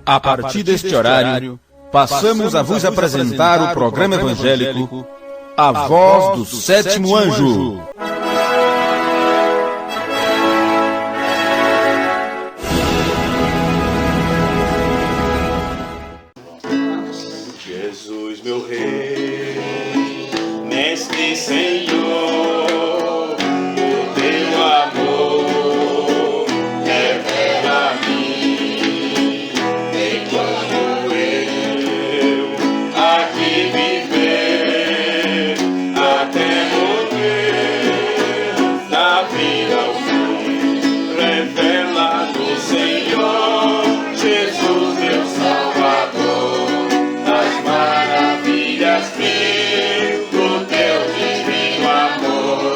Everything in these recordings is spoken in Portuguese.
A partir deste horário, passamos a vos apresentar o programa evangélico A Voz do Sétimo Anjo. Jesus, meu Rei, Mestre Senhor, o teu amor revela a mim, enquanto eu aqui viver até morrer, da vida ao fim, revela do Senhor, Jesus, meu Salvador, as maravilhas mil do teu divino amor,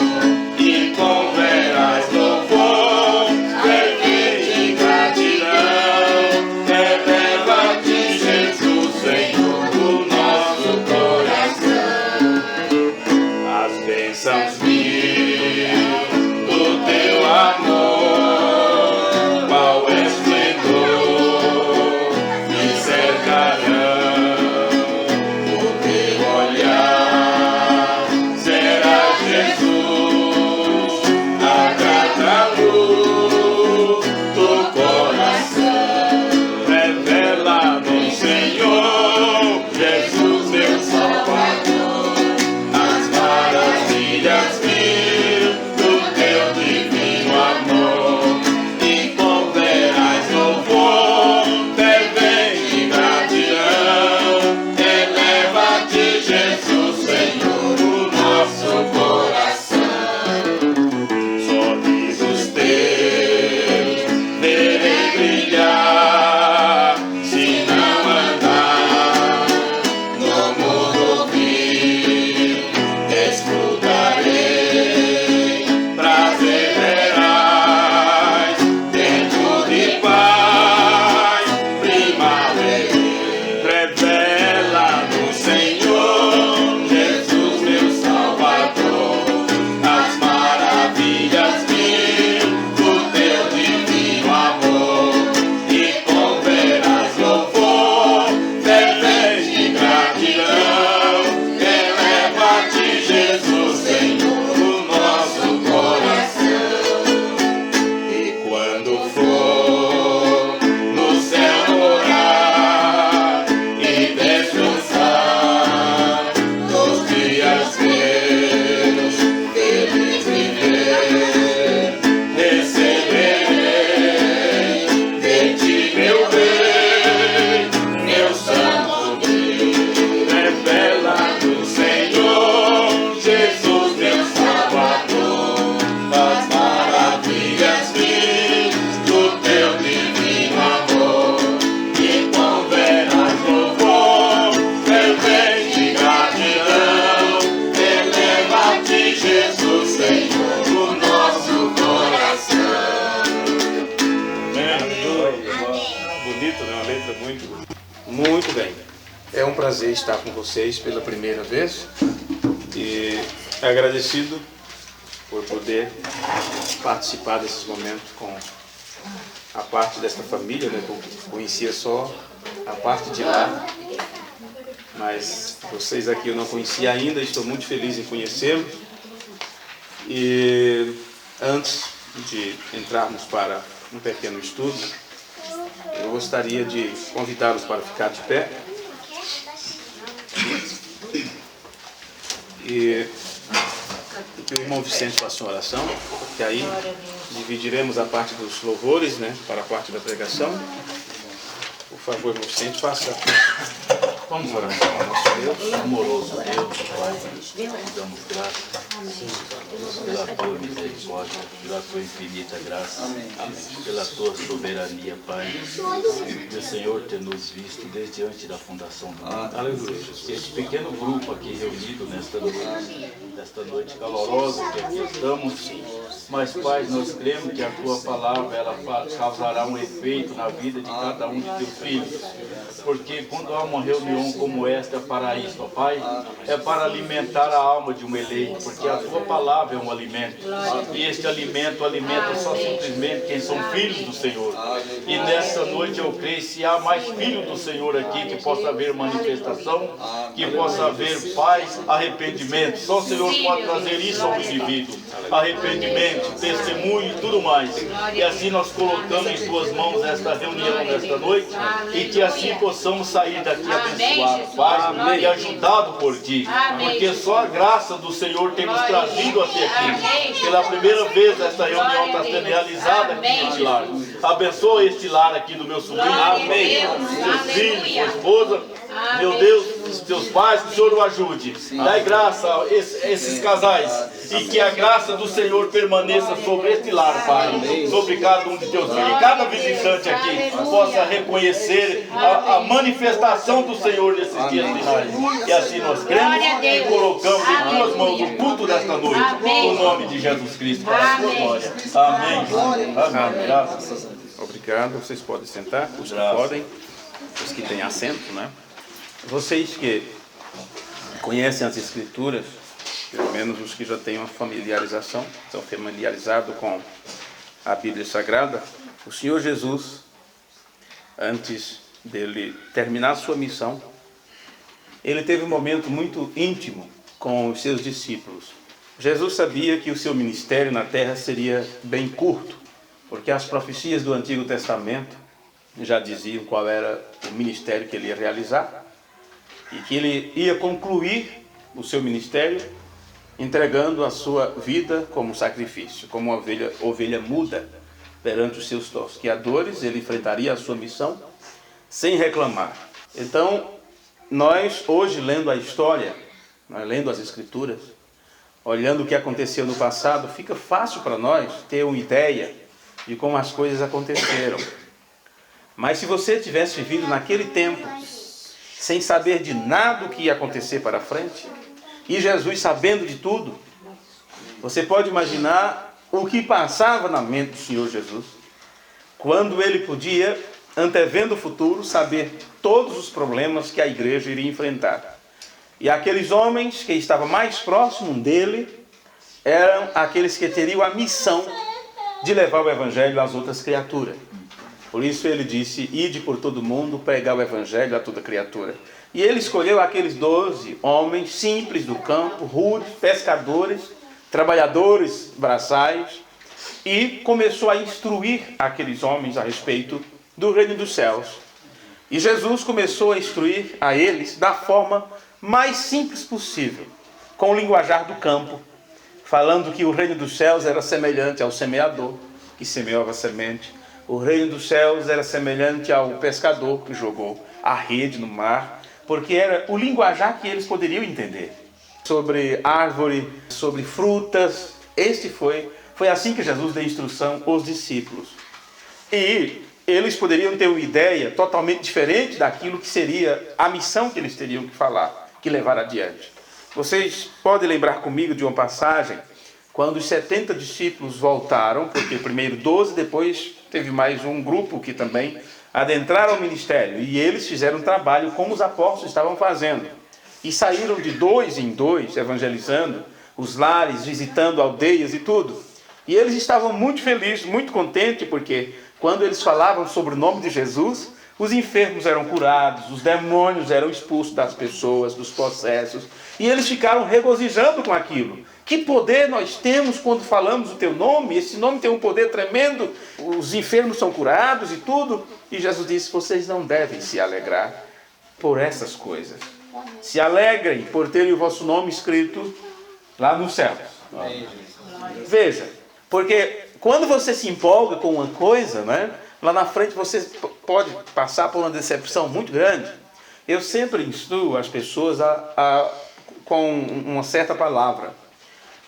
e com veraz louvor, fervente gratidão, revela-te, Jesus, Senhor, do nosso coração, as bênçãos mil do teu amor, qual esplendor me cercarão. Muito bem, é um prazer estar com vocês pela primeira vez e agradecido por poder participar desses momentos com a parte desta família, né? Eu conhecia só a parte de lá, mas vocês aqui eu não conhecia ainda, estou muito feliz em conhecê-los. E antes de entrarmos para um pequeno estudo, eu gostaria de convidá-los para ficar de pé. E que o irmão Vicente faça uma oração, que aí dividiremos a parte dos louvores, né, para a parte da pregação. Por favor, irmão Vicente, faça. Vamos orar ao nosso Deus. Amoroso Deus, Pai, te damos graças pela tua misericórdia, pela tua infinita graça, pela tua soberania, Pai. Meu Senhor, ter nos visto desde antes da fundação do mundo. Aleluia. Este pequeno grupo aqui reunido nesta noite calorosa que aqui estamos, mas, Pai, nós cremos que a tua palavra ela causará um efeito na vida de cada um de teus filhos. Porque quando há uma reunião como esta é para isso, ó Pai, é para alimentar a alma de um eleito, porque a tua palavra é um alimento. E este alimento alimenta só simplesmente quem são filhos do Senhor. E nessa noite eu creio, se há mais filhos do Senhor aqui, que possa haver manifestação, que possa haver paz, arrependimento. Só o Senhor pode trazer isso ao indivíduo. Arrependimento, testemunho e tudo mais. E assim nós colocamos em tuas mãos esta reunião nesta noite, e que assim possamos sair daqui abençoados, Pai, e ajudado por Ti, porque só a graça do Senhor tem nos trazido até aqui. Pela primeira vez esta reunião está sendo realizada aqui neste lar. Abençoa este lar aqui do meu sobrinho, seus filhos, sua esposa, meu Deus, seus pais, que o Senhor o ajude. Dai graça a esses casais, e que a graça do Senhor permaneça sobre este lar, Pai, sobre cada um de teus filhos, e cada visitante aqui possa reconhecer a manifestação do Senhor nesses dias finais. E assim nós cremos e colocamos em tuas mãos o culto desta noite, no nome de Jesus Cristo, para a sua glória. Amém. Amém. Graças. Obrigado. Vocês podem sentar, os que podem, os que têm assento, né? Vocês que conhecem as Escrituras, pelo menos os que já têm uma familiarização, são familiarizados com a Bíblia Sagrada, o Senhor Jesus, antes dele terminar a sua missão, ele teve um momento muito íntimo com os seus discípulos. Jesus sabia que o seu ministério na terra seria bem curto, porque as profecias do Antigo Testamento já diziam qual era o ministério que ele ia realizar, e que ele ia concluir o seu ministério entregando a sua vida como sacrifício, como uma ovelha muda perante os seus tosqueadores. Ele enfrentaria a sua missão sem reclamar. Então, nós hoje, lendo a história, lendo as Escrituras, olhando o que aconteceu no passado, fica fácil para nós ter uma ideia de como as coisas aconteceram. Mas se você tivesse vivido naquele tempo, sem saber de nada o que ia acontecer para frente, e Jesus sabendo de tudo, você pode imaginar o que passava na mente do Senhor Jesus, quando ele podia, antevendo o futuro, saber todos os problemas que a igreja iria enfrentar. E aqueles homens que estavam mais próximos dele eram aqueles que teriam a missão de levar o evangelho às outras criaturas. Por isso ele disse: ide por todo mundo, pregar o evangelho a toda criatura. E ele escolheu aqueles 12 homens simples do campo, rudes, pescadores, trabalhadores braçais, e começou a instruir aqueles homens a respeito do reino dos céus. E Jesus começou a instruir a eles da forma mais simples possível, com o linguajar do campo, falando que o reino dos céus era semelhante ao semeador que semeava a semente. O reino dos céus era semelhante ao pescador que jogou a rede no mar, porque era o linguajar que eles poderiam entender. Sobre árvore, sobre frutas, foi assim que Jesus deu instrução aos discípulos. E eles poderiam ter uma ideia totalmente diferente daquilo que seria a missão que eles teriam que falar, que levar adiante. Vocês podem lembrar comigo de uma passagem, quando os 70 discípulos voltaram, porque primeiro 12, depois teve mais um grupo que também adentraram o ministério, e eles fizeram um trabalho como os apóstolos estavam fazendo, e saíram de 2 em 2, evangelizando os lares, visitando aldeias e tudo. E eles estavam muito felizes, muito contentes, porque quando eles falavam sobre o nome de Jesus, os enfermos eram curados, os demônios eram expulsos das pessoas, dos possessos, e eles ficaram regozijando com aquilo. Que poder nós temos quando falamos o teu nome? Esse nome tem um poder tremendo, os enfermos são curados e tudo. E Jesus disse: vocês não devem se alegrar por essas coisas. Se alegrem por terem o vosso nome escrito lá no céu. Veja, porque quando você se empolga com uma coisa, né, lá na frente você pode passar por uma decepção muito grande. Eu sempre instruo as pessoas com uma certa palavra: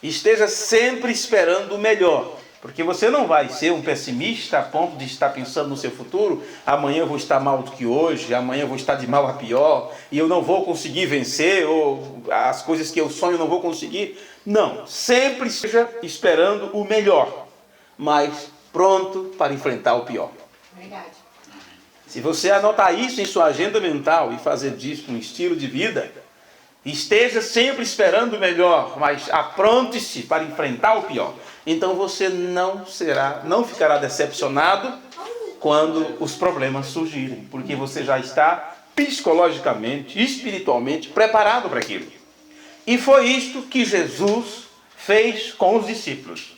esteja sempre esperando o melhor, porque você não vai ser um pessimista a ponto de estar pensando no seu futuro: amanhã eu vou estar mal do que hoje, amanhã eu vou estar de mal a pior, e eu não vou conseguir vencer, ou as coisas que eu sonho eu não vou conseguir. Não, sempre esteja esperando o melhor, mas pronto para enfrentar o pior. Verdade. Se você anotar isso em sua agenda mental e fazer disso um estilo de vida, Esteja sempre esperando o melhor, mas apronte-se para enfrentar o pior. Então você não ficará decepcionado quando os problemas surgirem, porque você já está psicologicamente, espiritualmente preparado para aquilo. E foi isto que Jesus fez com os discípulos.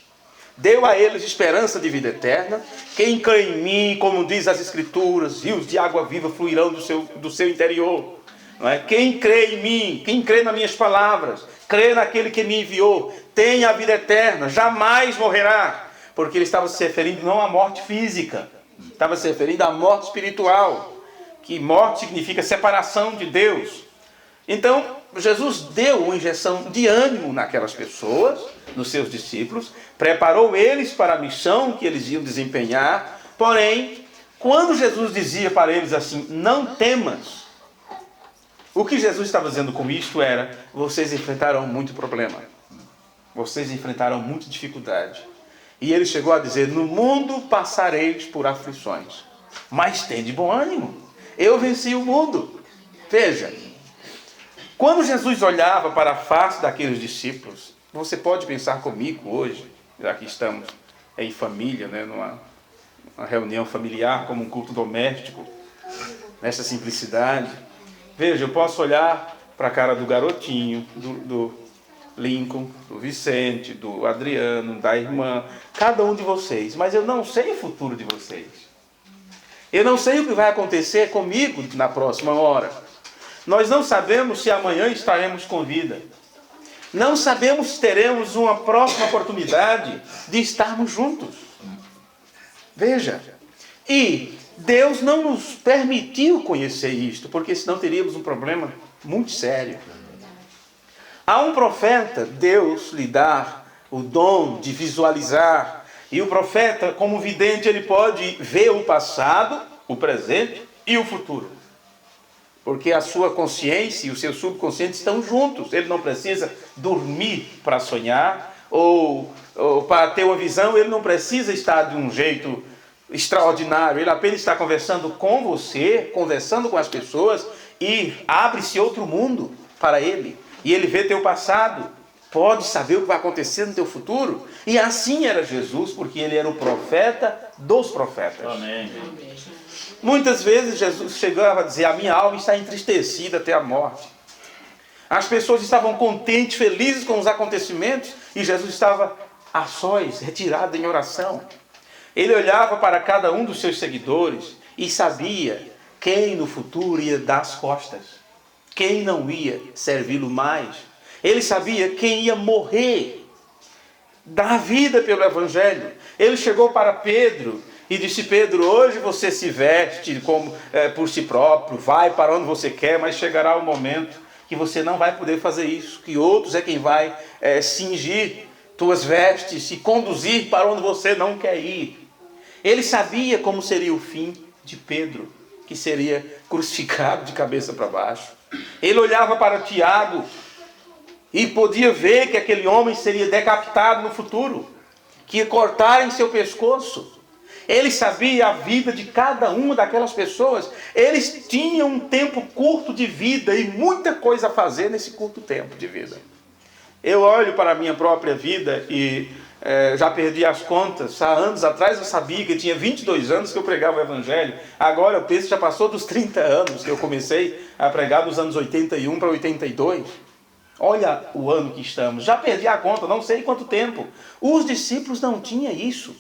Deu a eles esperança de vida eterna. Quem crê em mim, como diz as Escrituras, rios de água viva fluirão do seu interior. Não é? Quem crê em mim, quem crê nas minhas palavras, crê naquele que me enviou, tem a vida eterna, jamais morrerá. Porque ele estava se referindo não à morte física, estava se referindo à morte espiritual, que morte significa separação de Deus. Então, Jesus deu uma injeção de ânimo naquelas pessoas, nos seus discípulos, preparou eles para a missão que eles iam desempenhar. Porém, quando Jesus dizia para eles assim, não temas, o que Jesus estava dizendo com isto era, vocês enfrentarão muito problema, vocês enfrentarão muita dificuldade. E ele chegou a dizer, no mundo passareis por aflições, mas tende bom ânimo, eu venci o mundo. Veja, quando Jesus olhava para a face daqueles discípulos, você pode pensar comigo hoje, já que estamos em família, né, numa reunião familiar, como um culto doméstico, nessa simplicidade. Veja, eu posso olhar para a cara do garotinho, do Lincoln, do Vicente, do Adriano, da irmã, cada um de vocês, mas eu não sei o futuro de vocês. Eu não sei o que vai acontecer comigo na próxima hora. Nós não sabemos se amanhã estaremos com vida. Não sabemos se teremos uma próxima oportunidade de estarmos juntos. Veja, e Deus não nos permitiu conhecer isto, porque senão teríamos um problema muito sério. A um profeta, Deus lhe dá o dom de visualizar, e o profeta, como vidente, ele pode ver o passado, o presente e o futuro. Porque a sua consciência e o seu subconsciente estão juntos. Ele não precisa dormir para sonhar, ou para ter uma visão, ele não precisa estar de um jeito extraordinário. Ele apenas está conversando com você, conversando com as pessoas, e abre-se outro mundo para ele. E ele vê teu passado, pode saber o que vai acontecer no teu futuro. E assim era Jesus, porque ele era o profeta dos profetas. Amém. Muitas vezes Jesus chegava a dizer, a minha alma está entristecida até a morte. As pessoas estavam contentes, felizes com os acontecimentos, e Jesus estava a sós, retirado em oração. Ele olhava para cada um dos seus seguidores e sabia quem no futuro ia dar as costas, quem não ia servi-lo mais. Ele sabia quem ia morrer, dar vida pelo Evangelho. Ele chegou para Pedro e disse, Pedro, hoje você se veste por si próprio, vai para onde você quer, mas chegará o momento que você não vai poder fazer isso, que outros é quem vai cingir tuas vestes e conduzir para onde você não quer ir. Ele sabia como seria o fim de Pedro, que seria crucificado de cabeça para baixo. Ele olhava para Tiago e podia ver que aquele homem seria decapitado no futuro, que ia cortar em seu pescoço. Ele sabia a vida de cada uma daquelas pessoas. Eles tinham um tempo curto de vida e muita coisa a fazer nesse curto tempo de vida. Eu olho para a minha própria vida e já perdi as contas. Há anos atrás eu sabia que eu tinha 22 anos que eu pregava o Evangelho. Agora eu penso que já passou dos 30 anos que eu comecei a pregar, dos anos 81 para 82. Olha o ano que estamos. Já perdi a conta, não sei quanto tempo. Os discípulos não tinham isso.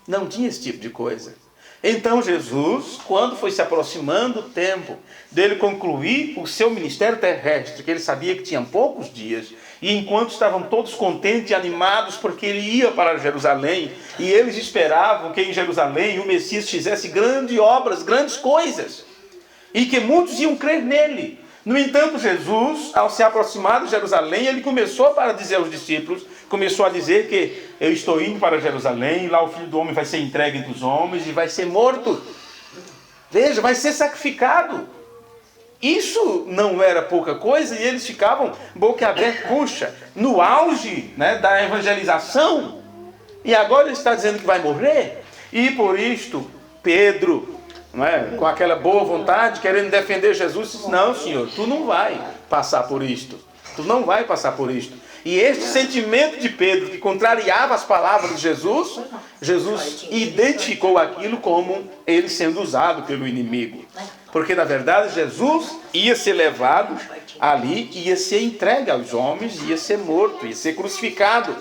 Não tinha esse tipo de coisa. Então Jesus, quando foi se aproximando o tempo dele concluir o seu ministério terrestre, que ele sabia que tinha poucos dias, e enquanto estavam todos contentes e animados porque ele ia para Jerusalém, e eles esperavam que em Jerusalém o Messias fizesse grandes obras, grandes coisas, e que muitos iam crer nele. No entanto, Jesus, ao se aproximar de Jerusalém, ele começou para dizer aos discípulos, começou a dizer que eu estou indo para Jerusalém, lá o Filho do Homem vai ser entregue entre os homens e vai ser morto. Veja, vai ser sacrificado. Isso não era pouca coisa e eles ficavam boca aberta, puxa, no auge, né, da evangelização. E agora ele está dizendo que vai morrer. E por isto, Pedro, não é? Com aquela boa vontade, querendo defender Jesus, disse, não, Senhor, tu não vai passar por isto. Tu não vai passar por isto. E este sentimento de Pedro, que contrariava as palavras de Jesus, Jesus identificou aquilo como ele sendo usado pelo inimigo. Porque, na verdade, Jesus ia ser levado ali, ia ser entregue aos homens, ia ser morto, ia ser crucificado.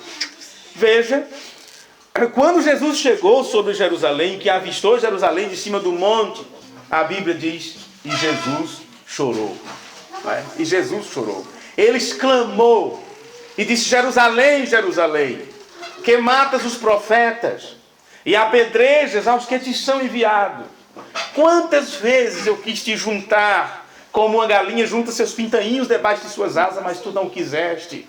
Veja, quando Jesus chegou sobre Jerusalém, que avistou Jerusalém de cima do monte, a Bíblia diz, e Jesus chorou. Não é? E Jesus chorou. Ele exclamou e disse, Jerusalém, Jerusalém, que matas os profetas e apedrejas aos que te são enviados. Quantas vezes eu quis te juntar, como uma galinha junta seus pintainhos debaixo de suas asas, mas tu não quiseste.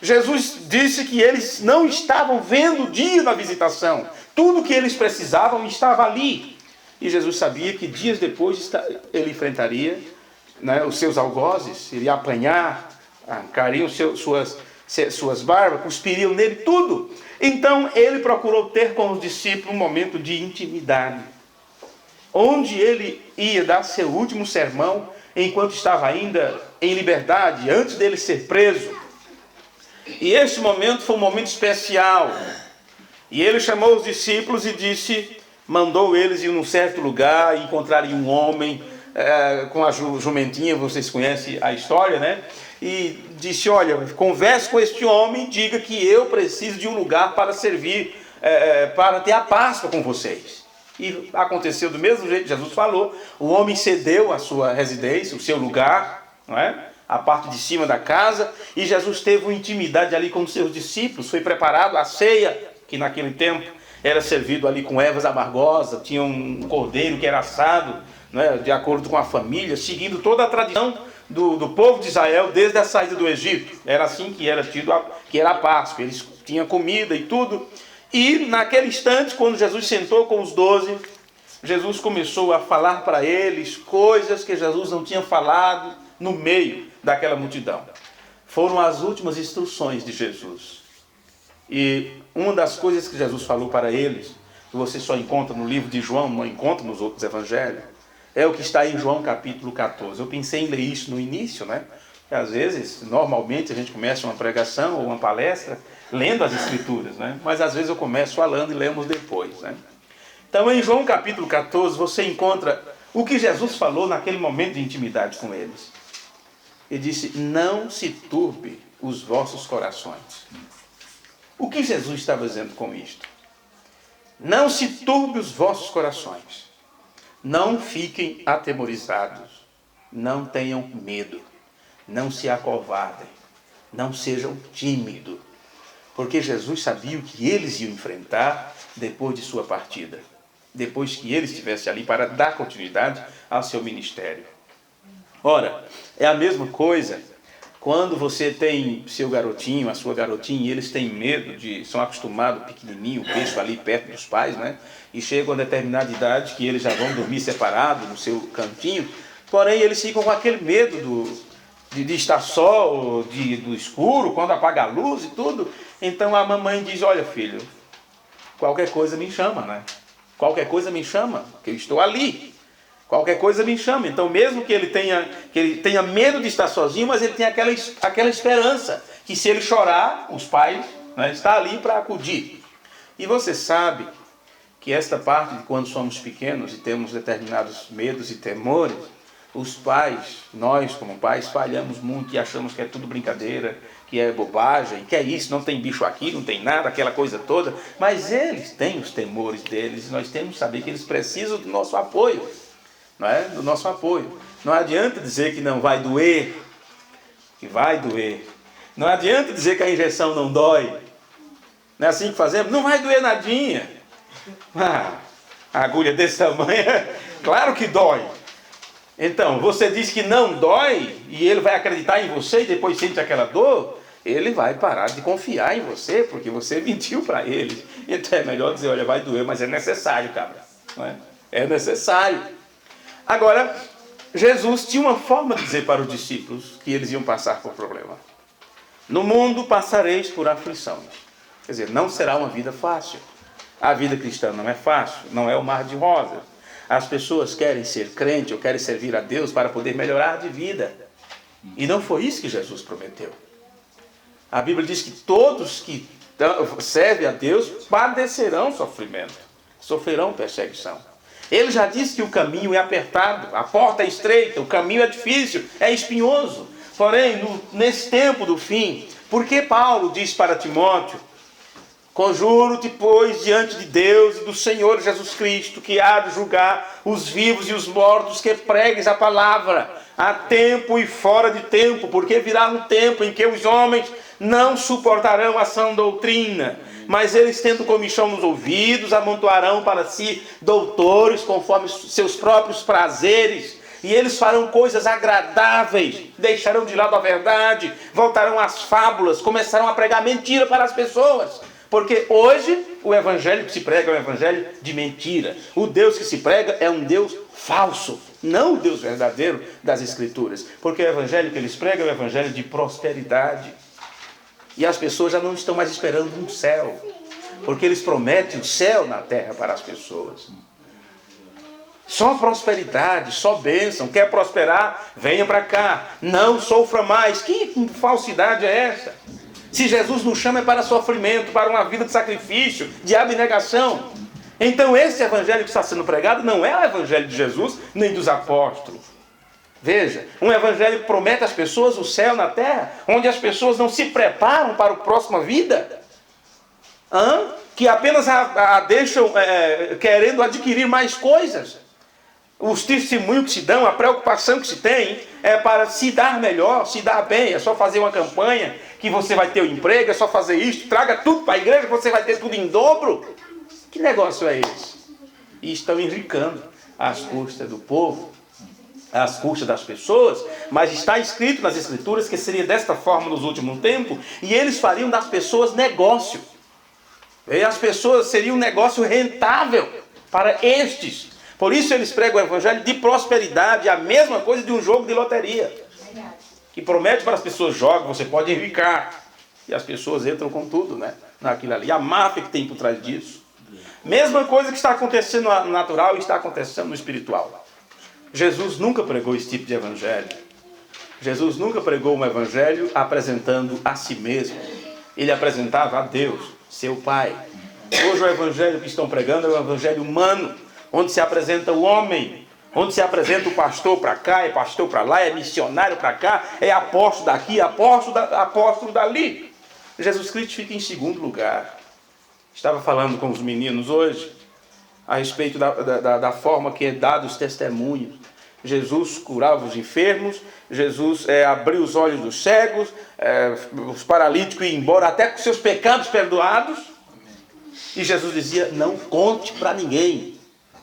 Jesus disse que eles não estavam vendo o dia da visitação. Tudo que eles precisavam estava ali. E Jesus sabia que dias depois ele enfrentaria, né, os seus algozes, iria apanhar, arrancariam suas barbas, cuspiriam nele, tudo. Então ele procurou ter com os discípulos um momento de intimidade, onde ele ia dar seu último sermão, enquanto estava ainda em liberdade, antes dele ser preso. E este momento foi um momento especial. E ele chamou os discípulos e disse, mandou eles ir num certo lugar, encontrarem um homem com a jumentinha, vocês conhecem a história, né? E disse, olha, converse com este homem, diga que eu preciso de um lugar para servir, para ter a Páscoa com vocês. E aconteceu do mesmo jeito que Jesus falou, o homem cedeu a sua residência, o seu lugar, não é? A parte de cima da casa, e Jesus teve uma intimidade ali com os seus discípulos, foi preparado a ceia, que naquele tempo era servido ali com ervas amargosas, tinha um cordeiro que era assado, né, de acordo com a família, seguindo toda a tradição do povo de Israel desde a saída do Egito. Era assim que era tido, que era a Páscoa, eles tinham comida e tudo. E naquele instante, quando Jesus sentou com os 12, Jesus começou a falar para eles coisas que Jesus não tinha falado no meio daquela multidão. Foram as últimas instruções de Jesus. E uma das coisas que Jesus falou para eles, que você só encontra no livro de João, não encontra nos outros evangelhos, é o que está em João capítulo 14. Eu pensei em ler isso no início, né? Porque às vezes, normalmente, a gente começa uma pregação ou uma palestra lendo as escrituras, né? Mas às vezes eu começo falando e lemos depois, né? Então, em João capítulo 14, você encontra o que Jesus falou naquele momento de intimidade com eles. Ele disse, não se turbe os vossos corações. O que Jesus estava dizendo com isto? Não se turbe os vossos corações. Não fiquem atemorizados. Não tenham medo. Não se acovardem. Não sejam tímidos. Porque Jesus sabia o que eles iam enfrentar depois de sua partida. Depois que ele estivesse ali para dar continuidade ao seu ministério. Ora, é a mesma coisa quando você tem seu garotinho, a sua garotinha, e eles têm medo são acostumados, pequenininho, o peixe ali perto dos pais, né? E chegam a determinada idade que eles já vão dormir separados no seu cantinho, porém eles ficam com aquele medo de estar só, do escuro, quando apaga a luz e tudo. Então a mamãe diz, olha filho, qualquer coisa me chama, né? Qualquer coisa me chama, que eu estou ali. Qualquer coisa me chama. Então mesmo que ele tenha medo de estar sozinho, mas ele tem aquela esperança, que se ele chorar, os pais, né, estão ali para acudir. E você sabe que esta parte de quando somos pequenos e temos determinados medos e temores, os pais, nós como pais, falhamos muito e achamos que é tudo brincadeira, que é bobagem, que é isso, não tem bicho aqui, não tem nada, aquela coisa toda. Mas eles têm os temores deles e nós temos que saber que eles precisam do nosso apoio. Não é? Do nosso apoio. Não adianta dizer que não vai doer, que vai doer. Não adianta dizer que a injeção não dói. Não é assim que fazemos? Não vai doer nadinha. A agulha desse tamanho, claro que dói. Então, você diz que não dói e ele vai acreditar em você e depois sente aquela dor, ele vai parar de confiar em você, porque você mentiu para ele. Então é melhor dizer, olha, vai doer, mas é necessário, cabra. Não é? É necessário. Agora, Jesus tinha uma forma de dizer para os discípulos que eles iam passar por problema. No mundo passareis por aflições. Quer dizer, não será uma vida fácil. A vida cristã não é fácil, não é o mar de rosas. As pessoas querem ser crente ou querem servir a Deus para poder melhorar de vida. E não foi isso que Jesus prometeu. A Bíblia diz que todos que servem a Deus padecerão sofrimento, sofrerão perseguição. Ele já disse que o caminho é apertado, a porta é estreita, o caminho é difícil, é espinhoso. Porém, nesse tempo do fim, por que Paulo diz para Timóteo: conjuro-te, pois, diante de Deus e do Senhor Jesus Cristo, que há de julgar os vivos e os mortos, que pregues a palavra a tempo e fora de tempo, porque virá um tempo em que os homens não suportarão a sã doutrina, mas eles, tendo comichão nos ouvidos, amontoarão para si doutores conforme seus próprios prazeres, e eles farão coisas agradáveis, deixarão de lado a verdade, voltarão às fábulas, começarão a pregar mentira para as pessoas. Porque hoje o evangelho que se prega é um evangelho de mentira. O Deus que se prega é um Deus falso, não o Deus verdadeiro das Escrituras. Porque o evangelho que eles pregam é o evangelho de prosperidade. E as pessoas já não estão mais esperando um céu, porque eles prometem o céu na terra para as pessoas. Só prosperidade, só bênção. Quer prosperar? Venha para cá. Não sofra mais. Que falsidade é essa? Se Jesus nos chama é para sofrimento, para uma vida de sacrifício, de abnegação. Então esse evangelho que está sendo pregado não é o evangelho de Jesus, nem dos apóstolos. Veja, um evangelho que promete às pessoas o céu na terra, onde as pessoas não se preparam para a próxima vida, que apenas a deixam querendo adquirir mais coisas. Os testemunhos que se dão, a preocupação que se tem é para se dar melhor, se dar bem. É só fazer uma campanha que você vai ter o emprego, é só fazer isso, traga tudo para a igreja que você vai ter tudo em dobro. Que negócio é esse? E estão enricando às custas do povo, às custas das pessoas, mas está escrito nas Escrituras que seria desta forma nos últimos tempos, e eles fariam das pessoas negócio. E as pessoas seriam um negócio rentável para estes. Por isso eles pregam o evangelho de prosperidade, a mesma coisa de um jogo de loteria. Que promete para as pessoas: jogar, você pode enricar. E as pessoas entram com tudo, né? Naquilo ali. A máfia que tem por trás disso. Mesma coisa que está acontecendo no natural e está acontecendo no espiritual. Jesus nunca pregou esse tipo de evangelho. Jesus nunca pregou um evangelho apresentando a si mesmo. Ele apresentava a Deus, seu Pai. Hoje o evangelho que estão pregando é o evangelho humano, onde se apresenta o homem, onde se apresenta o pastor para cá, é pastor para lá, é missionário para cá, é apóstolo daqui, apóstolo dali. Jesus Cristo fica em segundo lugar. Estava falando com os meninos hoje a respeito da forma que é dado os testemunhos. Jesus curava os enfermos, Jesus abriu os olhos dos cegos, os paralíticos iam embora até com seus pecados perdoados. E Jesus dizia: não conte para ninguém.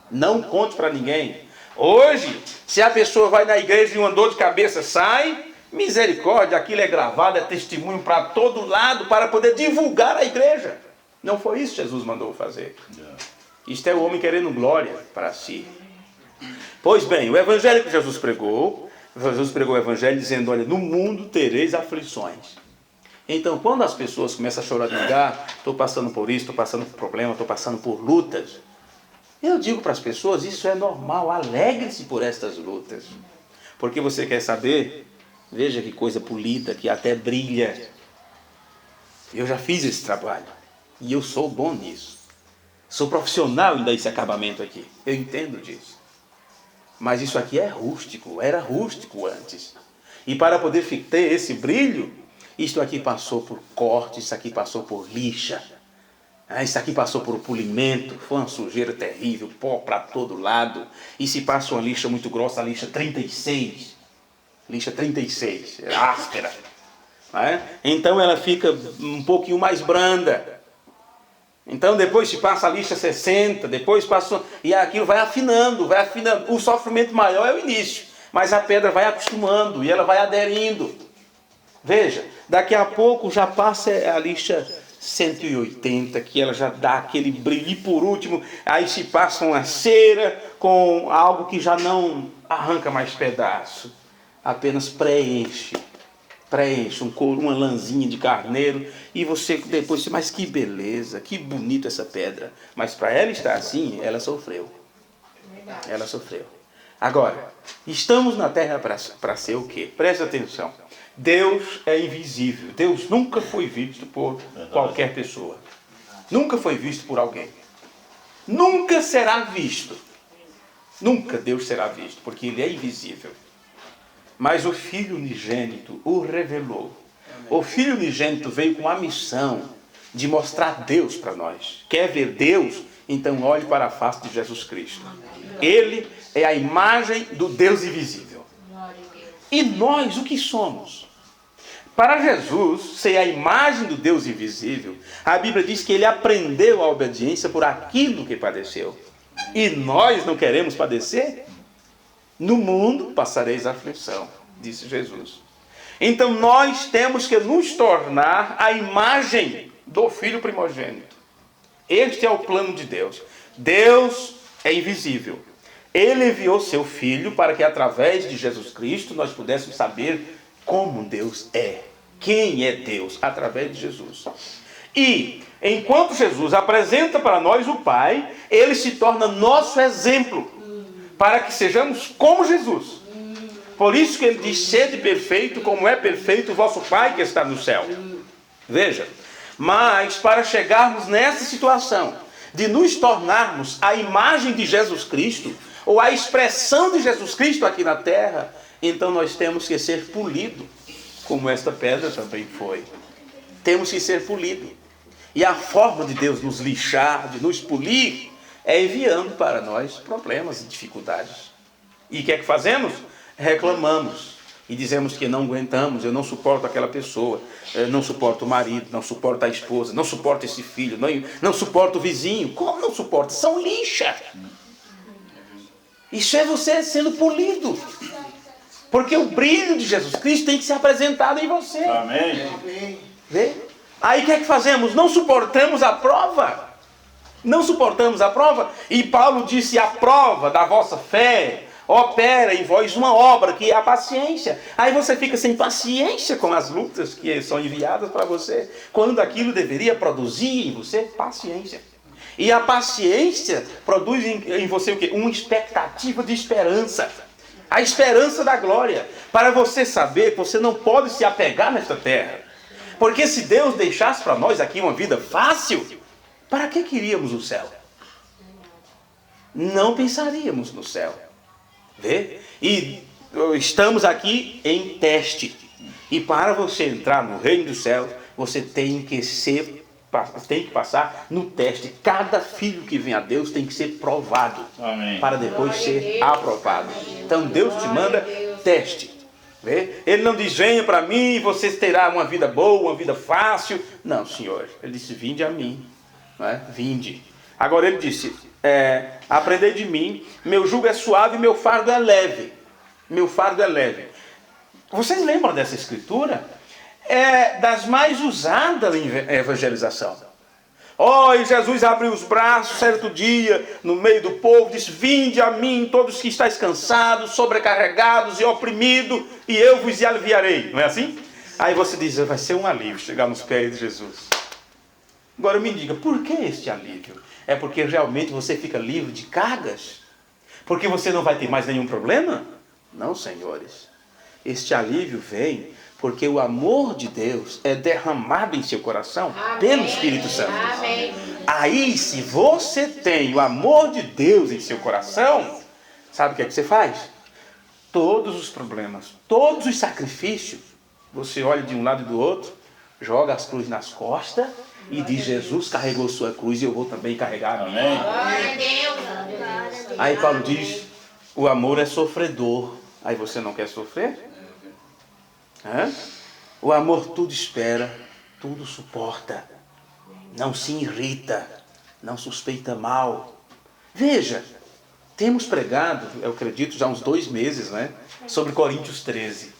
Não conte para ninguém. Hoje, se a pessoa vai na igreja e uma dor de cabeça sai, misericórdia, aquilo é gravado, é testemunho para todo lado, para poder divulgar a igreja. Não foi isso que Jesus mandou fazer. Isto é o homem querendo glória para si. Pois bem, o evangelho que Jesus pregou o evangelho dizendo: olha, no mundo tereis aflições. Então, quando as pessoas começam a chorar de lugar, estou passando por isso, estou passando por problema, estou passando por lutas, eu digo para as pessoas: isso é normal, alegre-se por estas lutas. Porque você quer saber? Veja que coisa polida, que até brilha. Eu já fiz esse trabalho, e eu sou bom nisso. Sou profissional em dar esse acabamento aqui, eu entendo disso. Mas isso aqui é rústico, era rústico antes. E para poder ter esse brilho, isto aqui passou por corte, isso aqui passou por lixa. Isso aqui passou por polimento, foi uma sujeira terrível, pó para todo lado. E se passa uma lixa muito grossa, a lixa 36. Lixa 36, é áspera. Então ela fica um pouquinho mais branda. Então depois se passa a lixa 60, depois passa... E aquilo vai afinando, vai afinando. O sofrimento maior é o início, mas a pedra vai acostumando e ela vai aderindo. Veja, daqui a pouco já passa a lixa 180, que ela já dá aquele brilho. E por último, aí se passa uma cera com algo que já não arranca mais pedaço, apenas preenche uma lãzinha de carneiro, e você depois diz: mas que beleza, que bonita essa pedra. Mas para ela estar assim, ela sofreu. Ela sofreu. Agora, estamos na terra para ser o quê? Presta atenção. Deus é invisível. Deus nunca foi visto por qualquer pessoa. Nunca foi visto por alguém. Nunca será visto. Nunca Deus será visto, porque Ele é invisível. Mas o Filho unigênito o revelou. O Filho unigênito veio com a missão de mostrar Deus para nós. Quer ver Deus? Então olhe para a face de Jesus Cristo. Ele é a imagem do Deus invisível. E nós, o que somos? Para Jesus ser a imagem do Deus invisível, a Bíblia diz que ele aprendeu a obediência por aquilo que padeceu. E nós não queremos padecer? No mundo passareis aflição, disse Jesus. Então nós temos que nos tornar a imagem do Filho primogênito. Este é o plano de Deus. Deus é invisível. Ele enviou seu Filho para que através de Jesus Cristo nós pudéssemos saber como Deus é. Quem é Deus? Através de Jesus. E enquanto Jesus apresenta para nós o Pai, ele se torna nosso exemplo para que sejamos como Jesus. Por isso que ele diz: sede perfeito como é perfeito o vosso Pai que está no céu. Veja, mas para chegarmos nessa situação de nos tornarmos a imagem de Jesus Cristo, ou a expressão de Jesus Cristo aqui na terra, então nós temos que ser polidos, como esta pedra também foi. Temos que ser polidos. E a forma de Deus nos lixar, de nos polir, é enviando para nós problemas e dificuldades. E o que é que fazemos? Reclamamos. E dizemos que não aguentamos, eu não suporto aquela pessoa, eu não suporto o marido, não suporto a esposa, não suporto esse filho, não suporto o vizinho. Como não suporta? São lixa. Isso é você sendo polido. Porque o brilho de Jesus Cristo tem que ser apresentado em você. Amém. Vê? Aí o que é que fazemos? Não suportamos a prova. Não suportamos a prova. E Paulo disse: a prova da vossa fé opera em vós uma obra, que é a paciência. Aí você fica sem paciência com as lutas que são enviadas para você, quando aquilo deveria produzir em você paciência. E a paciência produz em você o quê? Uma expectativa de esperança. A esperança da glória. Para você saber que você não pode se apegar nesta terra. Porque se Deus deixasse para nós aqui uma vida fácil, para que queríamos o céu? Não pensaríamos no céu. Vê? E estamos aqui em teste. E para você entrar no reino dos céus, você tem que passar no teste. Cada filho que vem a Deus tem que ser provado. Amém. Para depois ser aprovado. Então Deus te manda teste. Vê? Ele não diz: venha para mim e você terá uma vida boa, uma vida fácil. Não, Senhor. Ele disse: vinde a mim. Não é? Vinde. Agora ele disse: aprendei de mim, meu jugo é suave e meu fardo é leve. Meu fardo é leve. Vocês lembram dessa escritura? É das mais usadas em evangelização. E Jesus abriu os braços certo dia, no meio do povo, disse: vinde a mim, todos que estáis cansados, sobrecarregados e oprimidos, e eu vos aliviarei. Não é assim? Aí você diz: vai ser um alívio chegar nos pés de Jesus. Agora me diga, por que este alívio? É porque realmente você fica livre de cargas? Porque você não vai ter mais nenhum problema? Não, senhores. Este alívio vem porque o amor de Deus é derramado em seu coração pelo Espírito Santo. Amém. Aí, se você tem o amor de Deus em seu coração, sabe o que é que você faz? Todos os problemas, todos os sacrifícios, você olha de um lado e do outro, joga as cruzes nas costas e diz: Jesus carregou sua cruz e eu vou também carregar a minha. Aí Paulo diz: o amor é sofredor. Aí você não quer sofrer? O amor tudo espera, tudo suporta, não se irrita, não suspeita mal. Veja, temos pregado, eu acredito, já uns 2 meses, né, sobre Coríntios 13.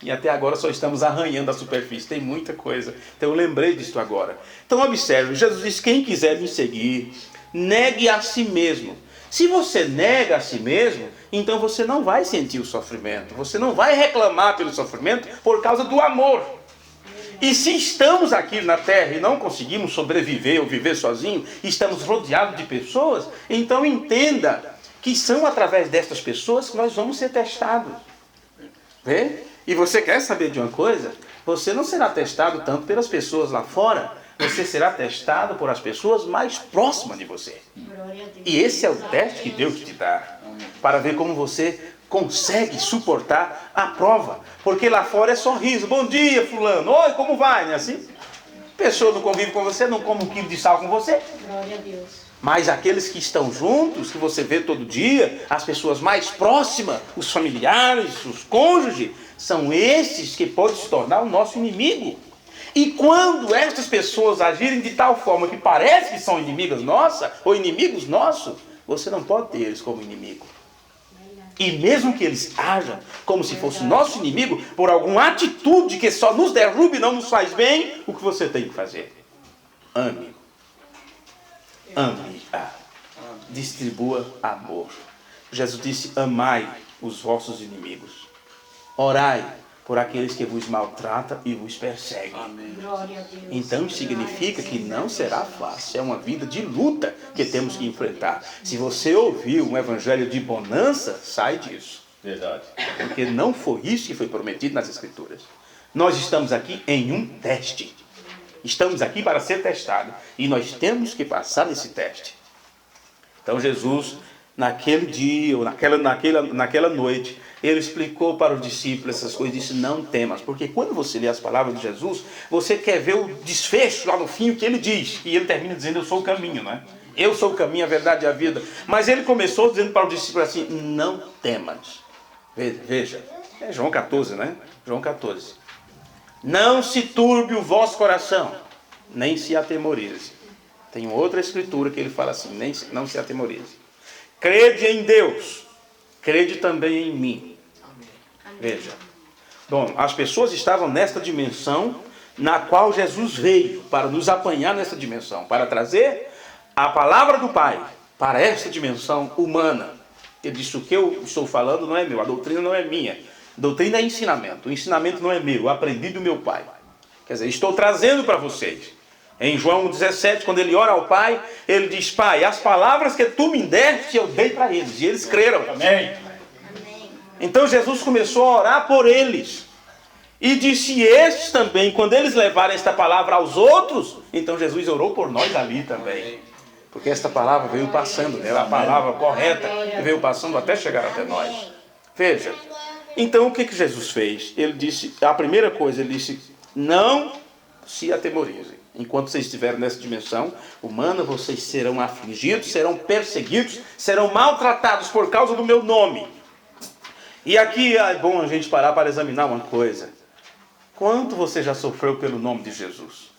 E até agora só estamos arranhando a superfície, tem muita coisa. Então eu lembrei disso agora. Então observe, Jesus diz: quem quiser me seguir, negue a si mesmo. Se você nega a si mesmo, então você não vai sentir o sofrimento. Você não vai reclamar pelo sofrimento por causa do amor. E se estamos aqui na terra e não conseguimos sobreviver ou viver sozinho, e estamos rodeados de pessoas, então entenda que são através destas pessoas que nós vamos ser testados. Vê? E você quer saber de uma coisa? Você não será testado tanto pelas pessoas lá fora, você será testado por as pessoas mais próximas de você. E esse é o teste que Deus te dá, para ver como você consegue suportar a prova. Porque lá fora é sorriso. Bom dia, fulano. Oi, como vai? Não é assim? A pessoa não convive com você, não come um quilo de sal com você. Glória a Deus. Mas aqueles que estão juntos, que você vê todo dia, as pessoas mais próximas, os familiares, os cônjuges, são esses que podem se tornar o nosso inimigo. E quando estas pessoas agirem de tal forma que parece que são inimigas nossas, ou inimigos nossos, você não pode ter eles como inimigo. E mesmo que eles ajam como se fosse nosso inimigo, por alguma atitude que só nos derrube e não nos faz bem, o que você tem que fazer? Ame. Ame. Distribua amor. Jesus disse, amai os vossos inimigos. Orai por aqueles que vos maltratam e vos perseguem. Glória a Deus. Então significa que não será fácil. É uma vida de luta que temos que enfrentar. Se você ouviu um evangelho de bonança, sai disso. Verdade. Porque não foi isso que foi prometido nas Escrituras. Nós estamos aqui em um teste. Estamos aqui para ser testados. E nós temos que passar nesse teste. Então Jesus, naquele dia, ou naquela noite, ele explicou para os discípulos essas coisas e disse, não temas. Porque quando você lê as palavras de Jesus, você quer ver o desfecho lá no fim, o que ele diz. E ele termina dizendo, eu sou o caminho, não é? Eu sou o caminho, a verdade e a vida. Mas ele começou dizendo para os discípulos assim, não temas. Veja, é João 14, né? João 14. Não se turbe o vosso coração, nem se atemorize. Tem outra escritura que ele fala assim, não se atemorize. Crede em Deus, crede também em mim. Veja. Bom, as pessoas estavam nesta dimensão na qual Jesus veio para nos apanhar nessa dimensão, para trazer a palavra do Pai para esta dimensão humana. Ele disse, o que eu estou falando não é meu, a doutrina não é minha. Doutrina é ensinamento, o ensinamento não é meu, eu aprendi do meu Pai. Quer dizer, estou trazendo para vocês. Em João 17, quando ele ora ao Pai, ele diz, Pai, as palavras que tu me deste, eu dei para eles. E eles creram. Amém. Então Jesus começou a orar por eles. E disse, estes também, quando eles levarem esta palavra aos outros, então Jesus orou por nós ali também. Porque esta palavra veio passando, né? A palavra correta veio passando até chegar até nós. Veja. Então o que Jesus fez? Ele disse, a primeira coisa, ele disse, não se atemorizem. Enquanto vocês estiverem nessa dimensão humana, vocês serão afligidos, serão perseguidos, serão maltratados por causa do meu nome. E aqui é bom a gente parar para examinar uma coisa. Quanto você já sofreu pelo nome de Jesus?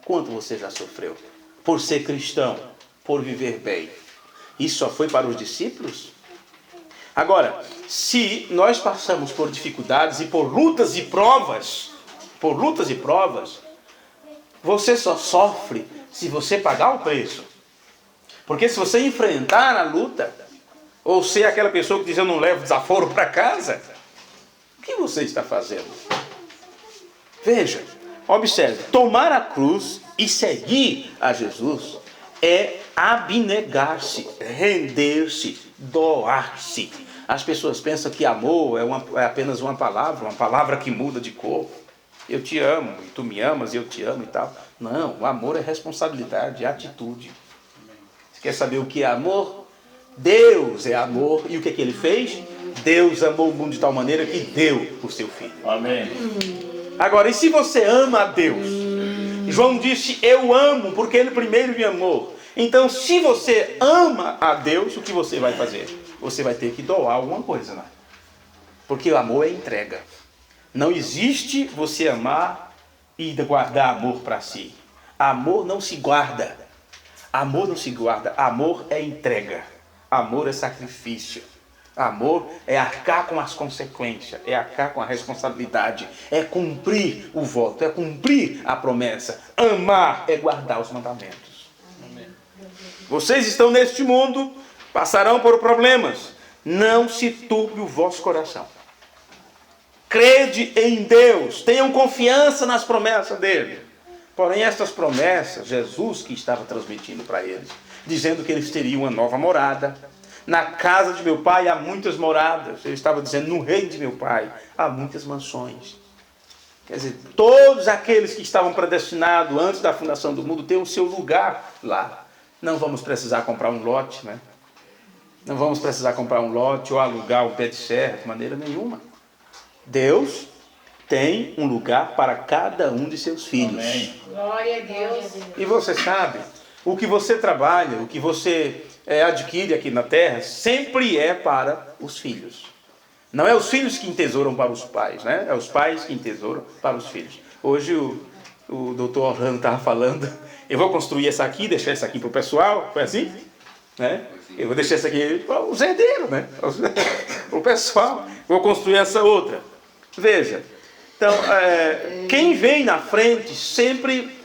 Quanto você já sofreu? Por ser cristão, por viver bem. Isso só foi para os discípulos? Agora, se nós passamos por dificuldades e por lutas e provas, você só sofre se você pagar o preço. Porque se você enfrentar a luta, ou ser aquela pessoa que diz, eu não levo desaforo para casa, o que você está fazendo? Veja, observe, tomar a cruz e seguir a Jesus é abnegar-se, render-se, doar-se. As pessoas pensam que amor é apenas uma palavra que muda de cor. Eu te amo, e tu me amas, e eu te amo e tal. Não, o amor é responsabilidade, é atitude. Você quer saber o que é amor? Deus é amor. E o que ele fez? Deus amou o mundo de tal maneira que deu o seu Filho. Amém. Agora, e se você ama a Deus? João disse, eu amo, porque ele primeiro me amou. Então, se você ama a Deus, o que você vai fazer? Você vai ter que doar alguma coisa, né? Porque o amor é entrega. Não existe você amar e guardar amor para si. Amor não se guarda. Amor não se guarda. Amor é entrega. Amor é sacrifício. Amor é arcar com as consequências. É arcar com a responsabilidade. É cumprir o voto. É cumprir a promessa. Amar é guardar os mandamentos. Amém. Vocês estão neste mundo, passarão por problemas. Não se turbe o vosso coração. Crede em Deus, tenham confiança nas promessas dele. Porém, estas promessas, Jesus que estava transmitindo para eles, dizendo que eles teriam uma nova morada, Na casa de meu pai há muitas moradas. Ele estava dizendo, no reino de meu pai há muitas mansões. Quer dizer, todos aqueles que estavam predestinados antes da fundação do mundo têm o seu lugar lá. Não vamos precisar comprar um lote, né? Não vamos precisar comprar um lote ou alugar um pé de serra, de maneira nenhuma. Deus tem um lugar para cada um de seus filhos. Amém. Glória a Deus. E você sabe, o que você trabalha, o que você adquire aqui na terra, sempre é para os filhos. Não é os filhos que entesouram para os pais, né? É os pais que entesouram para os filhos. Hoje o doutor Orlando estava falando, eu vou construir essa aqui, deixar essa aqui para o pessoal, foi assim? Né? Eu vou deixar essa aqui para os herdeiros, né? O pessoal, vou construir essa outra. Veja, então, quem vem na frente sempre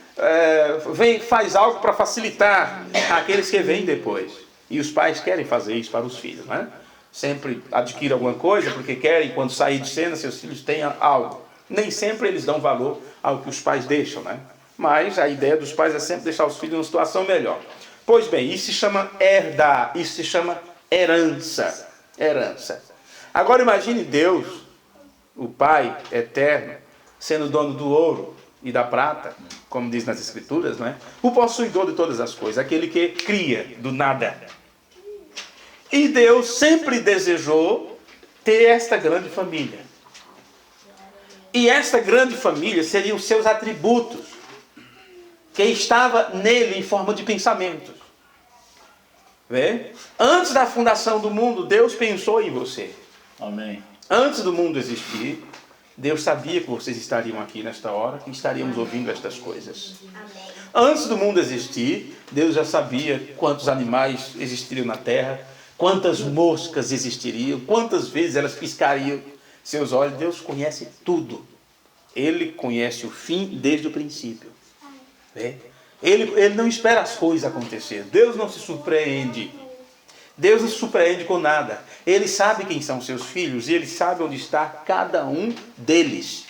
faz algo para facilitar aqueles que vêm depois. E os pais querem fazer isso para os filhos, né? Sempre adquirem alguma coisa porque querem, quando sair de cena, seus filhos tenham algo. Nem sempre eles dão valor ao que os pais deixam, né? Mas a ideia dos pais é sempre deixar os filhos numa situação melhor. Pois bem, isso se chama herdar, isso se chama herança. Herança. Agora imagine Deus, o Pai eterno, sendo dono do ouro e da prata, como diz nas Escrituras, não é? O possuidor de todas as coisas, aquele que cria do nada. E Deus sempre desejou ter esta grande família. E esta grande família seriam os seus atributos, que estava nele em forma de pensamentos. Vê? Antes da fundação do mundo, Deus pensou em você. Amém. Antes do mundo existir, Deus sabia que vocês estariam aqui nesta hora, que estaríamos ouvindo estas coisas. Antes do mundo existir, Deus já sabia quantos animais existiriam na terra, quantas moscas existiriam, quantas vezes elas piscariam seus olhos. Deus conhece tudo. Ele conhece o fim desde o princípio. Ele não espera as coisas acontecer. Deus não se surpreende. Deus não se surpreende com nada. Ele sabe quem são seus filhos e Ele sabe onde está cada um deles.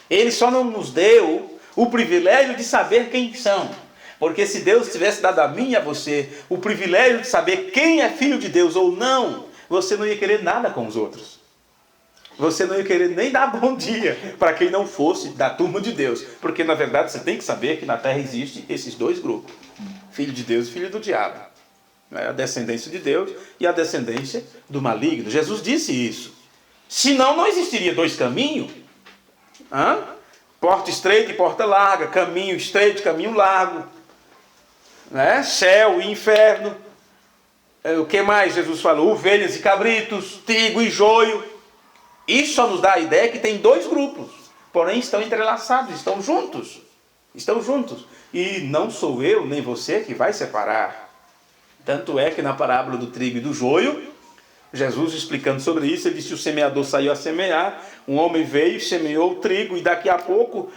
Ele só não nos deu o privilégio de saber quem são. Porque se Deus tivesse dado a mim e a você o privilégio de saber quem é filho de Deus ou não, você não ia querer nada com os outros. Você não ia querer nem dar bom dia para quem não fosse da turma de Deus. Porque na verdade você tem que saber que na terra existem esses dois grupos. Filho de Deus e filho do diabo. A descendência de Deus e a descendência do maligno. Jesus disse isso. Senão não existiria dois caminhos. Porta estreita e porta larga. Caminho estreito, caminho largo. Céu e inferno. O que mais Jesus falou? Ovelhas e cabritos, trigo e joio. Isso só nos dá a ideia que tem dois grupos. Porém estão entrelaçados, estão juntos. Estão juntos. E não sou eu nem você que vai separar. Tanto é que na parábola do trigo e do joio, Jesus explicando sobre isso, ele disse: o semeador saiu a semear, um homem veio, semeou o trigo, e daqui a pouco